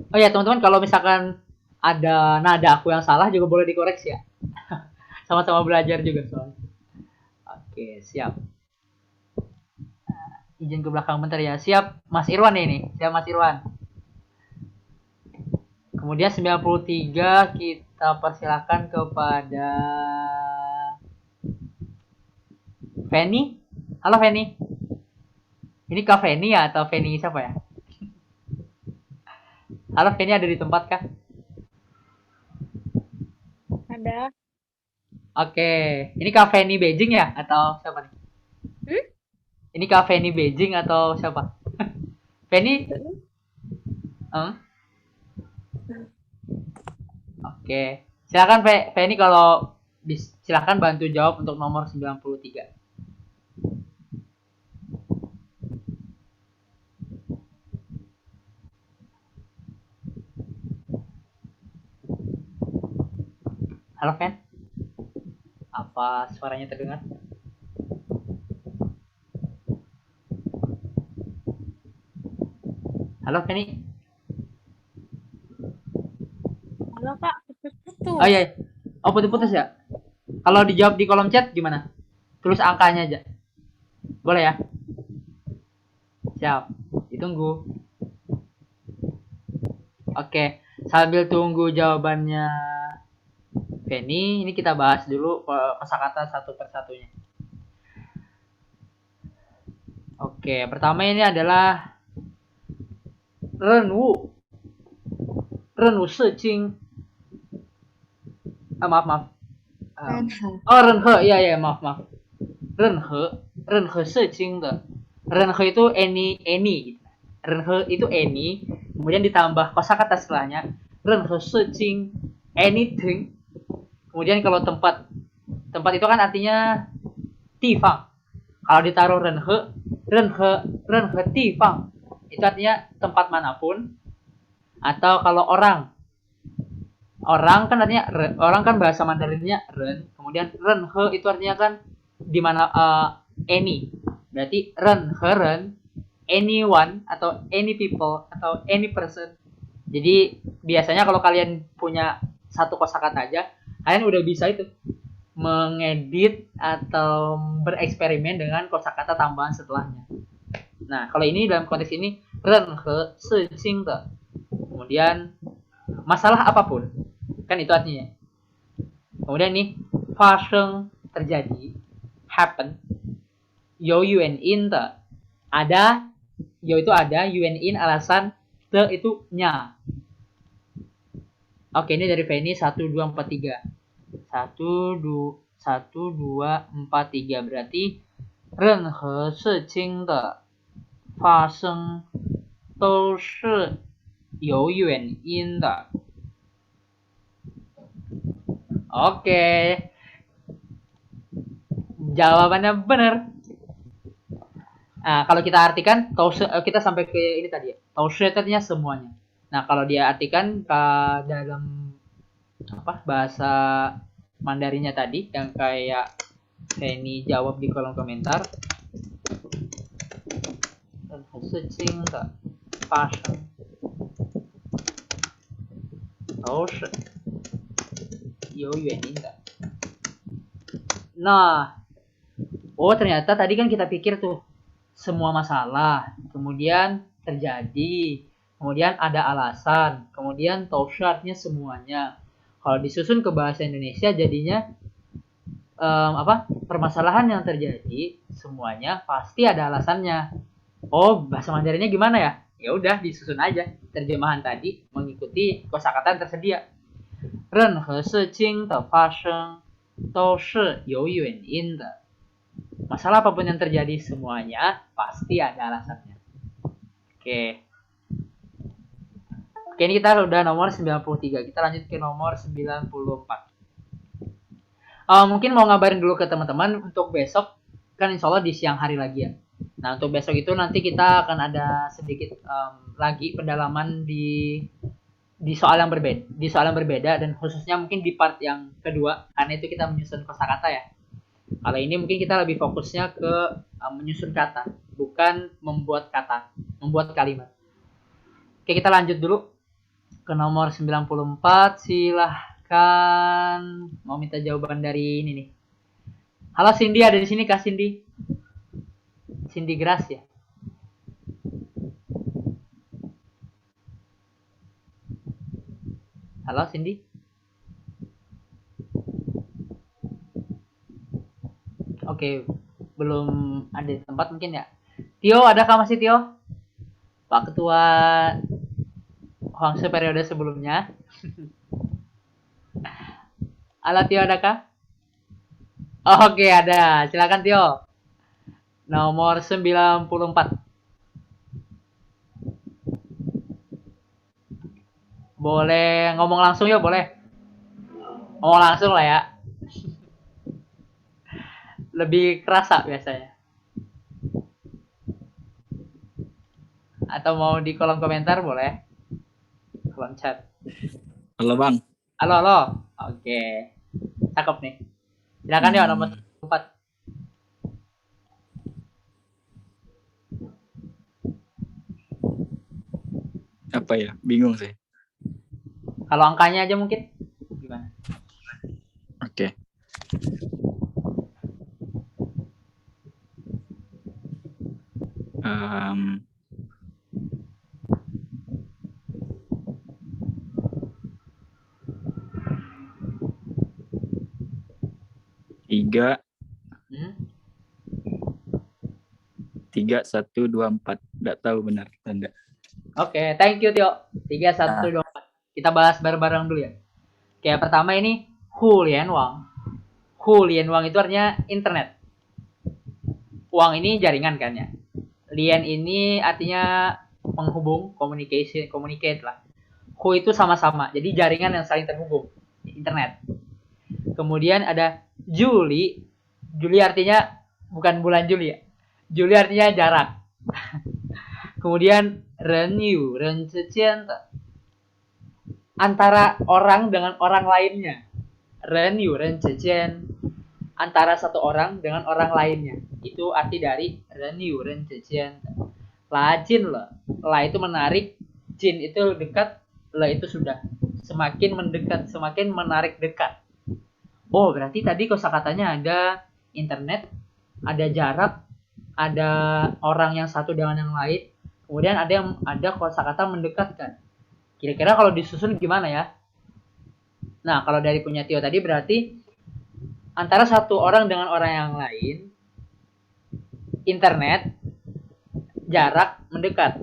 Oh ya teman-teman, kalau misalkan ada nada aku yang salah juga boleh dikoreksi ya. Sama-sama belajar juga soalnya. Oke, siap. Izin ke belakang bentar ya. Siap Mas Irwan ini. Siap Mas Irwan. Kemudian 93 kita persilakan kepada Feni. Halo Feni. Ini Kak Feni ya atau Feni siapa ya? Halo Feni, ada di tempat kah? Ada. Oke. Ini Kak Feni Beijing ya atau siapa nih? Ini Kak Feni Beijing atau siapa? Feni? Oke. Silakan Feni, kalau silakan bantu jawab untuk nomor 93. Halo Fen. Apa suaranya terdengar? Halo Feni. Halo Kak, putus-putus. Oh iya. Oh, putus-putus ya? Kalau dijawab di kolom chat gimana? Tulis angkanya aja. Boleh ya? Siap. Ditunggu. Oke. Sambil tunggu jawabannya Feni, ini kita bahas dulu kosakata satu persatunya. Oke, pertama ini adalah renwu. Renwu sejing. Maaf. Oh, renhe. Ya, maaf. Renhe sejing de. Renhe itu any. Renhe itu any, kemudian ditambah kosakata setelahnya. Renhe sejing anything. Kemudian kalau tempat itu kan artinya tifang. Kalau ditaruh renhe tifang, itu artinya tempat manapun. Atau kalau orang kan artinya orang kan bahasa Mandarinnya ren, kemudian renhe itu artinya kan di mana any. Berarti ren anyone atau any people atau any person. Jadi biasanya kalau kalian punya satu kosakata aja, kalian udah bisa itu mengedit atau bereksperimen dengan kosakata tambahan setelahnya. Nah, kalau ini dalam konteks ini renhe sejing de. Kemudian masalah apapun. Kan itu artinya. Kemudian nih, fashion terjadi, happen. You yuan in de. Ada, yo itu ada, yuan in alasan, de itu nya. Oke, ini dari Feni 1 2 4 3. 1 2 4 3 berarti 任何事情的发生都是有原因的. Oke. Jawabannya benar. Nah, kalau kita artikan, kita sampai ke ini tadi ya. Taushe-nya semuanya. Nah, kalau dia artikan ke dalam bahasa Mandarinnya tadi yang kayak Feni jawab di kolom komentar. Sejing de fashion Taushe有原因的. Nah, ternyata tadi kan kita pikir tuh semua masalah, kemudian terjadi, kemudian ada alasan, kemudian taushe artinya semuanya. Kalau disusun ke bahasa Indonesia jadinya permasalahan yang terjadi semuanya pasti ada alasannya. Oh, bahasa Mandarinnya gimana ya? Ya udah disusun aja terjemahan tadi mengikuti kosakata yang tersedia. 任何事情的发生都是有原因的. Masalah apapun yang terjadi semuanya pasti ada alasannya. Oke, ini kita udah nomor 93. Kita lanjut ke nomor 94. Mungkin mau ngabarin dulu ke teman-teman untuk besok, kan insya Allah di siang hari lagi ya. Nah, untuk besok itu nanti kita akan ada sedikit lagi pendalaman di soal yang berbeda dan khususnya mungkin di part yang kedua, karena itu kita menyusun kosakata ya. Kalau ini mungkin kita lebih fokusnya ke menyusun kata, bukan membuat kalimat. Oke, kita lanjut dulu ke nomor 94. Silahkan mau minta jawaban dari ini nih. Halo Cindy, ada di sini Kak Cindy? Cindy Grace ya? Halo Cindy? Oke, belum ada di tempat mungkin ya. Tio, adakah masih Tio? Pak Ketua Hwangse periode sebelumnya. Halo Tio, adakah? Oke, ada. Silakan Tio. Nomor 94. Boleh ngomong langsung ya, boleh. Ngomong langsung lah ya. Lebih kerasa biasanya. Atau mau di kolom komentar boleh. Kolom chat. Halo Bang. Halo. Oke. Cakep nih. Silakan ya nomor 4. Apa ya? Bingung sih. Kalau angkanya aja mungkin gimana? Oke. Tiga. 3, 1, 2, 4. Nggak tahu benar tanda. Oke, thank you Tio. 3, 1, 2, 4. Kita bahas bareng-bareng dulu ya. Kayak pertama ini Hulian Wang. Hulian Wang itu artinya internet. Wang ini jaringan kan ya. Lian ini artinya penghubung, communicate lah. Hu itu sama-sama, jadi jaringan yang saling terhubung, internet. Kemudian ada Juli. Juli artinya bukan bulan Juli ya. Juli artinya jarak. Kemudian Renyu, antara orang dengan orang lainnya. Renyu, antara satu orang dengan orang lainnya. Itu arti dari Renyu, Lajin lah. La itu menarik, jin itu dekat, la itu sudah. Semakin mendekat, semakin menarik dekat. Oh, berarti tadi kosakatanya ada internet, ada jarak, ada orang yang satu dengan yang lain. Kemudian ada kosakata mendekatkan. Kira-kira kalau disusun gimana ya? Nah, kalau dari punya Tio tadi berarti antara satu orang dengan orang yang lain, internet, jarak, mendekat.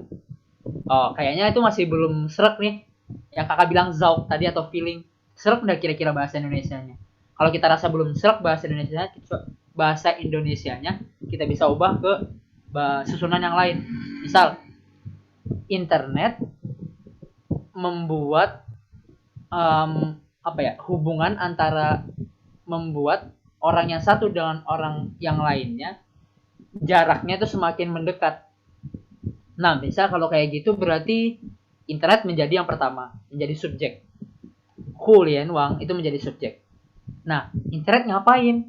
Oh, kayaknya itu masih belum srek nih. Yang kakak bilang zauk tadi atau feeling. Srek udah kira-kira bahasa Indonesianya. Kalau kita rasa belum srek bahasa Indonesianya, kita bisa ubah ke susunan yang lain. Misal, internet membuat hubungan antara membuat orang yang satu dengan orang yang lainnya jaraknya itu semakin mendekat. Nah, bisa kalau kayak gitu berarti internet menjadi yang pertama, menjadi subjek. Hulian Wang itu menjadi subjek. Nah, internet ngapain?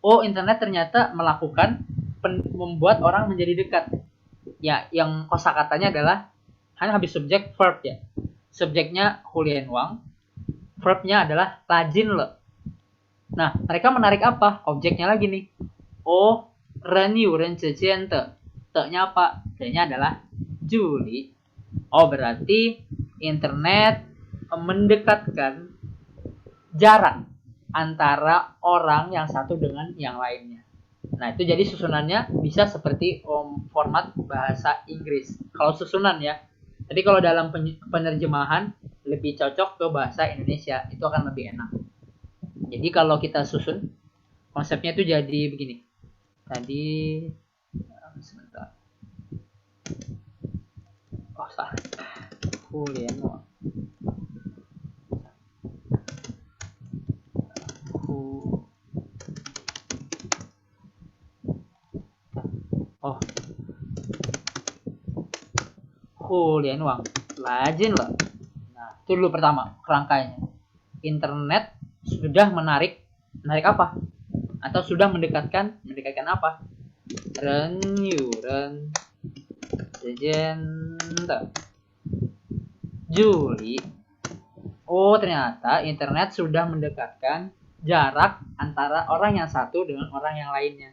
Oh, internet ternyata melakukan membuat orang menjadi dekat. Ya, yang kosakatanya adalah hanya habis subjek verb ya. Subjeknya Hulian Wang, verbnya adalah rajin le. Nah, mereka menarik apa? Objeknya lagi nih. Oh, Renyu Te. Te-nya apa? Te-nya adalah Juli. Oh, berarti internet mendekatkan jarak antara orang yang satu dengan yang lainnya. Nah, itu jadi susunannya bisa seperti format bahasa Inggris. Kalau susunan ya. Jadi kalau dalam penerjemahan lebih cocok ke bahasa Indonesia. Itu akan lebih enak. Jadi kalau kita susun, konsepnya itu jadi begini. Tadi sebentar. Oh, salah. Hulian Wang. Oh. Hulian Wang. Lajin loh. Nah, itu dulu pertama kerangkanya. Internet sudah menarik apa? Atau sudah mendekatkan apa? Renyu, Juli. Oh, ternyata internet sudah mendekatkan jarak antara orang yang satu dengan orang yang lainnya.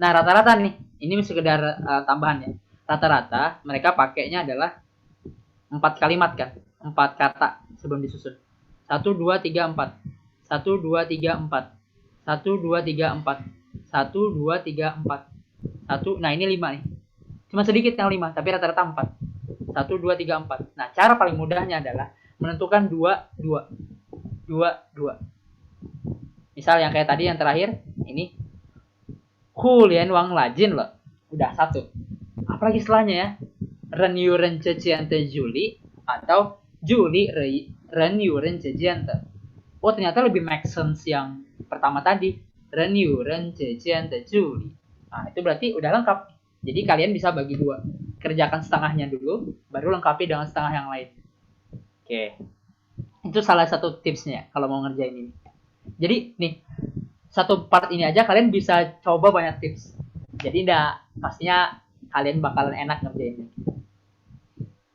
Nah, rata-rata nih, ini sekedar tambahan ya. Rata-rata mereka pakainya adalah 4 kalimat kan, 4 kata sebelum disusun. 1, 2, 3, 4. 1, 2, 3, 4. 1, 2, 3, 4. 1, 2, 3, 4. 1, nah ini 5 nih. Cuma sedikit yang 5, tapi rata-rata 4. 1, 2, 3, 4. Nah, cara paling mudahnya adalah menentukan 2, 2. 2, 2. Misal yang kayak tadi yang terakhir, ini. Hulian Wang Lajin loh. Udah 1. Apalagi setelahnya ya. Renyu Juli atau Juli Renyu Oh, ternyata lebih make sense yang pertama tadi. Renyu Juli. Nah, itu berarti udah lengkap. Jadi kalian bisa bagi 2. Kerjakan setengahnya dulu, baru lengkapi dengan setengah yang lain. Oke. Itu salah satu tipsnya kalau mau ngerjain ini. Jadi nih, satu part ini aja kalian bisa coba banyak tips. Jadi pastinya kalian bakalan enak ngerjainnya.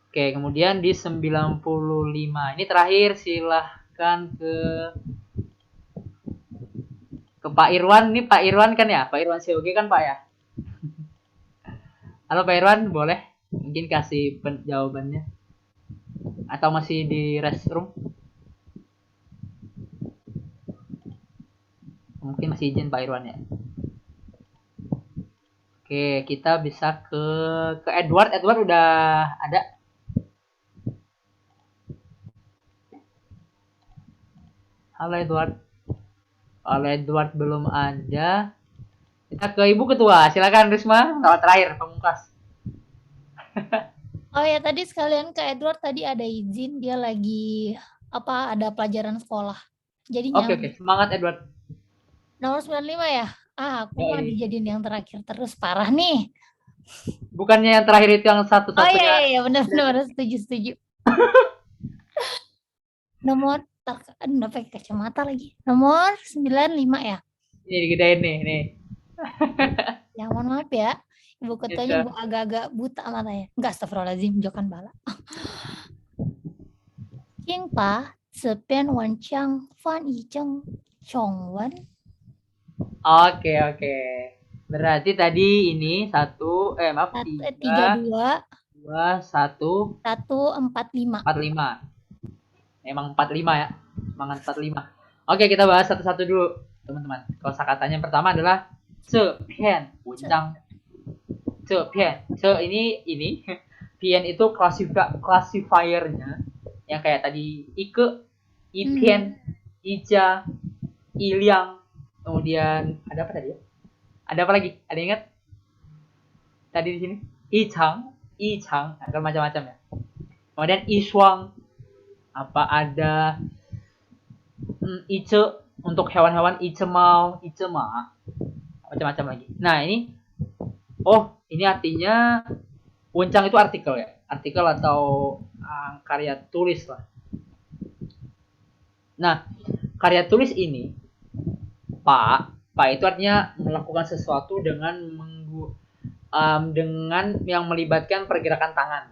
Oke, kemudian di 95 ini terakhir silahkan ke Pak Irwan. Ini Pak Irwan kan ya? Pak Irwan COG kan Pak ya? Halo Pak Irwan, boleh mungkin kasih jawabannya? Atau masih di restroom? Mungkin masih izin Pak Irwan ya. Oke, kita bisa ke Edward. Edward udah ada. Halo Edward. Kalau Edward belum ada, kita ke Ibu Ketua. Silakan Risma, kalau terakhir pamungkas. Oh ya, tadi sekalian ke Edward tadi ada izin, dia lagi ada pelajaran sekolah. Jadinya Oke, semangat Edward. nomor 95 ya? Aku mah Yoi. dijadiin yang terakhir terus, parah nih. Bukannya yang terakhir itu yang Oh satu-satunya. iya benar setuju. Nomor aduh, pakai kacamata lagi. Nomor 95 ya? Ini digedein nih. Ya mohon maaf ya. Ibu ketuanya agak-agak buta matanya. Enggak, astagfirullahaladzim, jokan bala. King Pa, sepian wan chang, fan yi cheng, chong wan. Oke. Berarti tadi ini 3, 32, 2, 1, 145. 45. Emang 45 ya. Semangat 45. Oke, kita bahas satu-satu dulu, teman-teman. Kosakatanya yang pertama adalah sepian wenjang. Sepian. Ini pian itu classifiernya yang kayak tadi ike, ipian, ija, iliang, kemudian ada apa tadi ya? Ada apa lagi? Ada ingat? Tadi di sini ichang, ada macam-macam ya. Kemudian iswang, ada ice untuk hewan-hewan, icemau, icema, macam-macam lagi. Nah ini artinya wencang itu artikel ya, artikel atau karya tulis lah. Nah karya tulis ini pa itu artinya melakukan sesuatu dengan yang melibatkan pergerakan tangan,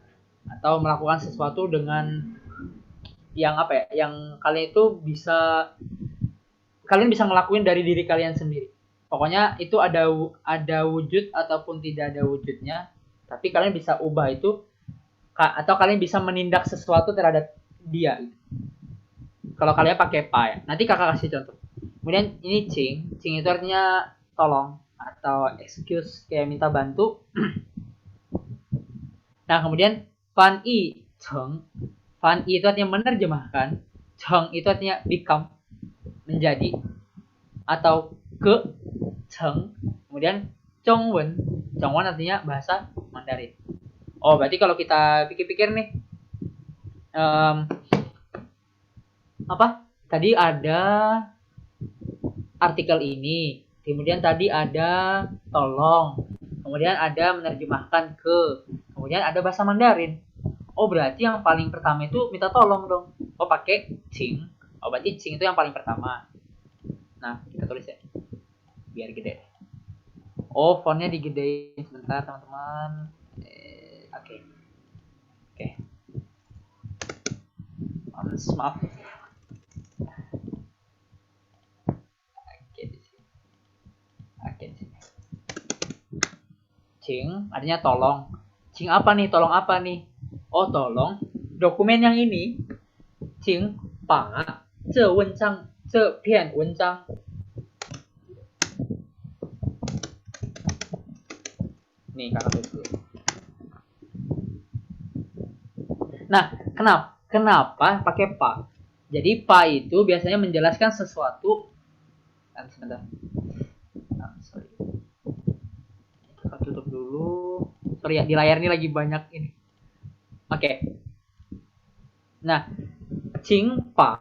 atau melakukan sesuatu dengan yang yang kalian bisa ngelakuin dari diri kalian sendiri. Pokoknya itu ada wujud ataupun tidak ada wujudnya, tapi kalian bisa ubah itu, atau kalian bisa menindak sesuatu terhadap dia. Kalau kalian pakai pa ya. Nanti kakak kasih contoh. Kemudian ini cing itu artinya tolong atau excuse, kayak minta bantu. Nah kemudian fan i cheng, fan i itu artinya menerjemahkan, cheng itu artinya become, menjadi, atau ke cheng. Kemudian chongwen artinya bahasa Mandarin. Berarti kalau kita pikir-pikir nih, tadi ada artikel ini, kemudian tadi ada tolong, kemudian ada menerjemahkan ke, kemudian ada bahasa Mandarin. Berarti yang paling pertama itu minta tolong dong. Pakai cing. Berarti cing itu yang paling pertama. Nah, kita tulis ya. Biar gede. Fontnya digedein sebentar, teman-teman. Oke. Maaf. Oke, di sini. Cing artinya tolong. Cing apa nih? Tolong apa nih? Tolong dokumen yang ini. Cing pa ce wencang, ce pian wencang. Nih kakak tulis dulu. Nah, kenapa pakai pa? Jadi pa itu biasanya menjelaskan sesuatu. Sebentar. Sorry. Kita tutup dulu. Sorry ya, di layar ini lagi banyak ini. Oke. Nah, cing pa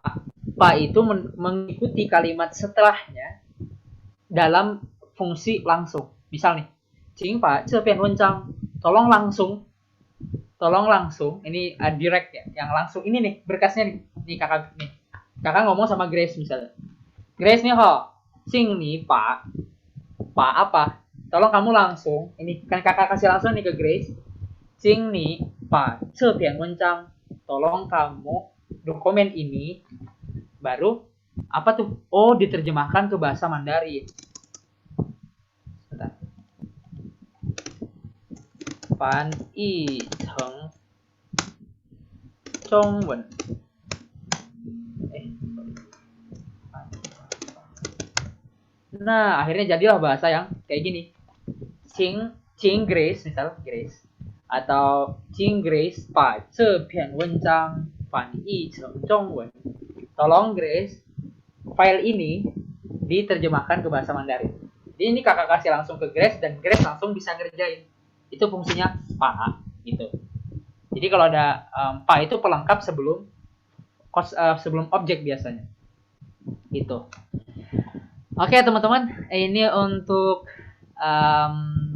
itu mengikuti kalimat setelahnya dalam fungsi langsung. Misal nih, cing pa ce pian wencang, tolong langsung. Ini direct ya, yang langsung ini nih berkasnya nih. Nih kakak ngomong sama Grace misalnya. Grace nih cing nih pa apa? Tolong kamu langsung. Ini kan kakak kasih langsung nih ke Grace. Cing nih pa ce pian wencang, tolong kamu dokumen ini. Baru apa tuh? Diterjemahkan ke bahasa Mandarin. Bentar. Fan i cheng chongwen. Nah, akhirnya jadilah bahasa yang kayak gini. Cing Jing Grace, misal Grace, atau Jing Grace 把这篇文章翻译成中文. Tolong Grace, file ini diterjemahkan ke bahasa Mandarin. Jadi ini kakak kasih langsung ke Grace dan Grace langsung bisa ngerjain. Itu fungsinya Pak gitu. Jadi kalau ada Pak itu pelengkap sebelum objek biasanya. Gitu. Oke teman-teman, ini untuk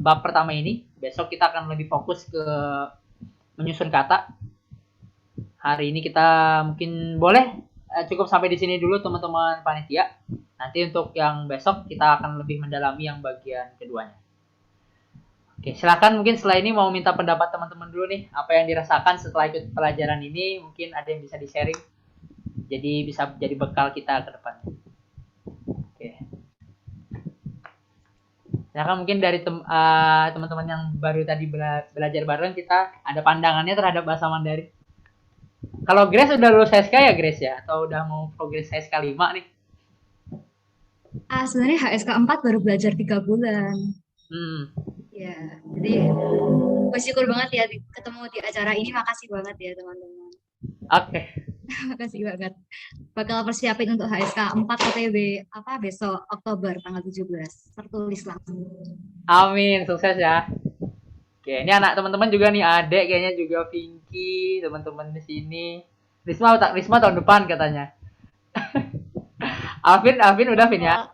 bab pertama ini. Besok kita akan lebih fokus ke menyusun kata. Hari ini kita mungkin boleh cukup sampai di sini dulu teman-teman panitia. Nanti untuk yang besok kita akan lebih mendalami yang bagian keduanya. Oke, silakan mungkin setelah ini mau minta pendapat teman-teman dulu nih. Apa yang dirasakan setelah ikut pelajaran ini, mungkin ada yang bisa di-sharing. Jadi bisa jadi bekal kita ke depannya. Oke. Silakan mungkin dari teman-teman yang baru tadi belajar bareng, kita ada pandangannya terhadap bahasa Mandarin. Kalau Grace udah lulus HSK ya Grace ya? Atau udah mau progres HSK 5 nih? Sebenarnya HSK 4 baru belajar 3 bulan. Ya, jadi bersyukur banget ya ketemu di acara ini. Makasih banget ya teman-teman. Oke. Makasih banget. Bakal persiapin untuk HSK 4 OTW besok Oktober tanggal 17. Tertulis langsung. Amin, sukses ya. Oke, ini anak teman-teman juga nih, adek kayaknya juga Pinky, teman-teman di sini. Risma tahun depan katanya. Alvin udah Vin ya?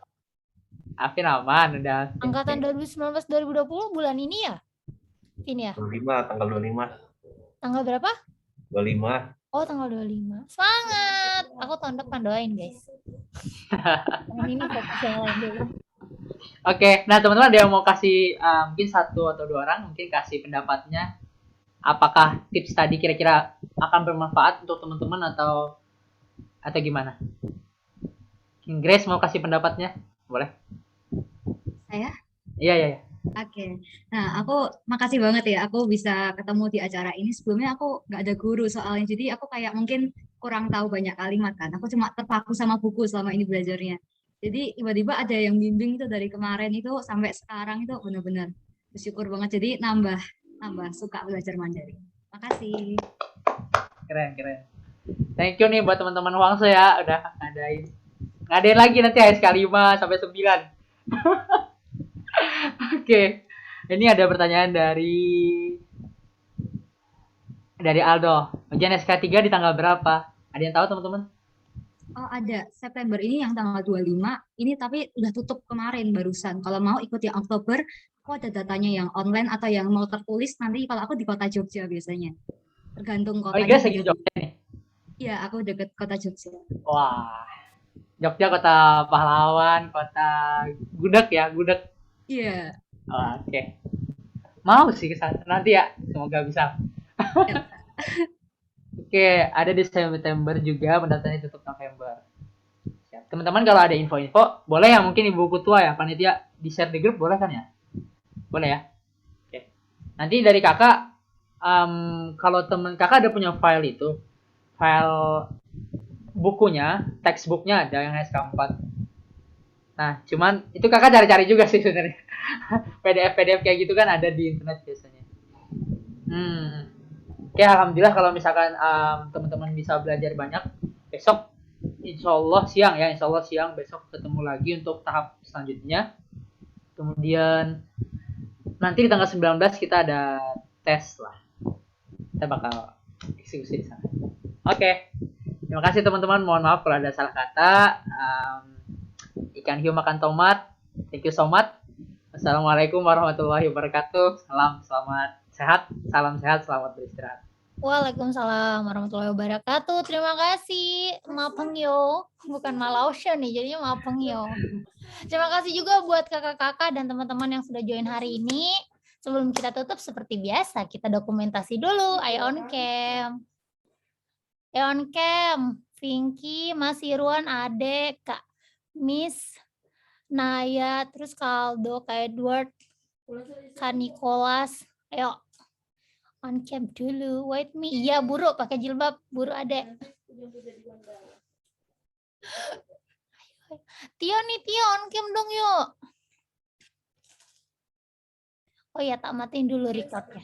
Alvin aman udah. Angkatan 2019-2020 bulan ini ya? Vin ya? 25, tanggal 25. Tanggal berapa? 25. Oh, tanggal 25. Semangat! Aku tahun depan doain, guys. Tahun ini fokus yang lain dulu. Oke, nah teman-teman ada yang mau kasih mungkin 1 atau 2 orang mungkin kasih pendapatnya. Apakah tips tadi kira-kira akan bermanfaat untuk teman-teman atau gimana? Grace mau kasih pendapatnya? Boleh? Saya? Iya. Oke. Nah, aku makasih banget ya aku bisa ketemu di acara ini. Sebelumnya aku nggak ada guru soalnya. Jadi aku kayak mungkin kurang tahu banyak kalimat kan. Aku cuma terpaku sama buku selama ini belajarnya. Jadi tiba-tiba ada yang bimbing itu dari kemarin itu sampai sekarang itu benar-benar bersyukur banget. Jadi nambah suka belajar Mandarin. Makasih. Keren. Thank you nih buat teman-teman Huangse ya udah ngadain lagi nanti HSK 5 sampai 9. Oke. Ini ada pertanyaan dari Aldo. Ujian SK3 di tanggal berapa? Ada yang tahu teman-teman? Oh, ada. September ini yang tanggal 25. Ini tapi udah tutup kemarin barusan. Kalau mau ikut yang Oktober, aku ada datanya yang online atau yang mau tertulis nanti kalau aku di kota Jogja biasanya. Tergantung kota. Oh, iya lagi Jogja nih. Iya, aku deket kota Jogja. Wah. Jogja kota pahlawan, kota gudeg ya, gudeg. Iya. Oh, oke. Mau sih kesana nanti ya, semoga bisa. Oke, ada di September juga, pendaftarannya tutup November. Siap. Teman-teman kalau ada info-info, boleh ya mungkin Ibu Ketua ya, panitia di-share di grup boleh kan ya? Boleh ya? Oke. Nanti dari kakak, kalau teman kakak ada punya file itu, file bukunya, textbooknya ada yang SK4. Nah, cuman itu kakak cari-cari juga sih sebenarnya. PDF kayak gitu kan ada di internet biasanya. Oke, alhamdulillah kalau misalkan teman-teman bisa belajar banyak, besok insya Allah siang besok ketemu lagi untuk tahap selanjutnya. Kemudian nanti di tanggal 19 kita ada tes lah. Kita bakal eksekusi di sana. Oke. Terima kasih teman-teman. Mohon maaf kalau ada salah kata. Ikan hiu makan tomat. Thank you so much. Assalamualaikum warahmatullahi wabarakatuh. Selamat sehat. Salam sehat. Selamat beristirahat. Waalaikumsalam warahmatullahi wabarakatuh. Terima kasih, Ma Pengyo. Bukan Ma Laosha nih, jadinya Ma Pengyo. Terima kasih juga buat kakak-kakak dan teman-teman yang sudah join hari ini. Sebelum kita tutup, seperti biasa, kita dokumentasi dulu. Ayo on cam. Pinky, Mas Irwan, Ade, Kak Miss, Naya, terus Kaldo, Kak Edward, Kak Nicholas. Ayo. On cam dulu, wait me. Iya, Buru pakai jilbab, Buru Ade. Tio on cam dong yuk. Oh ya, tak matiin dulu recordnya.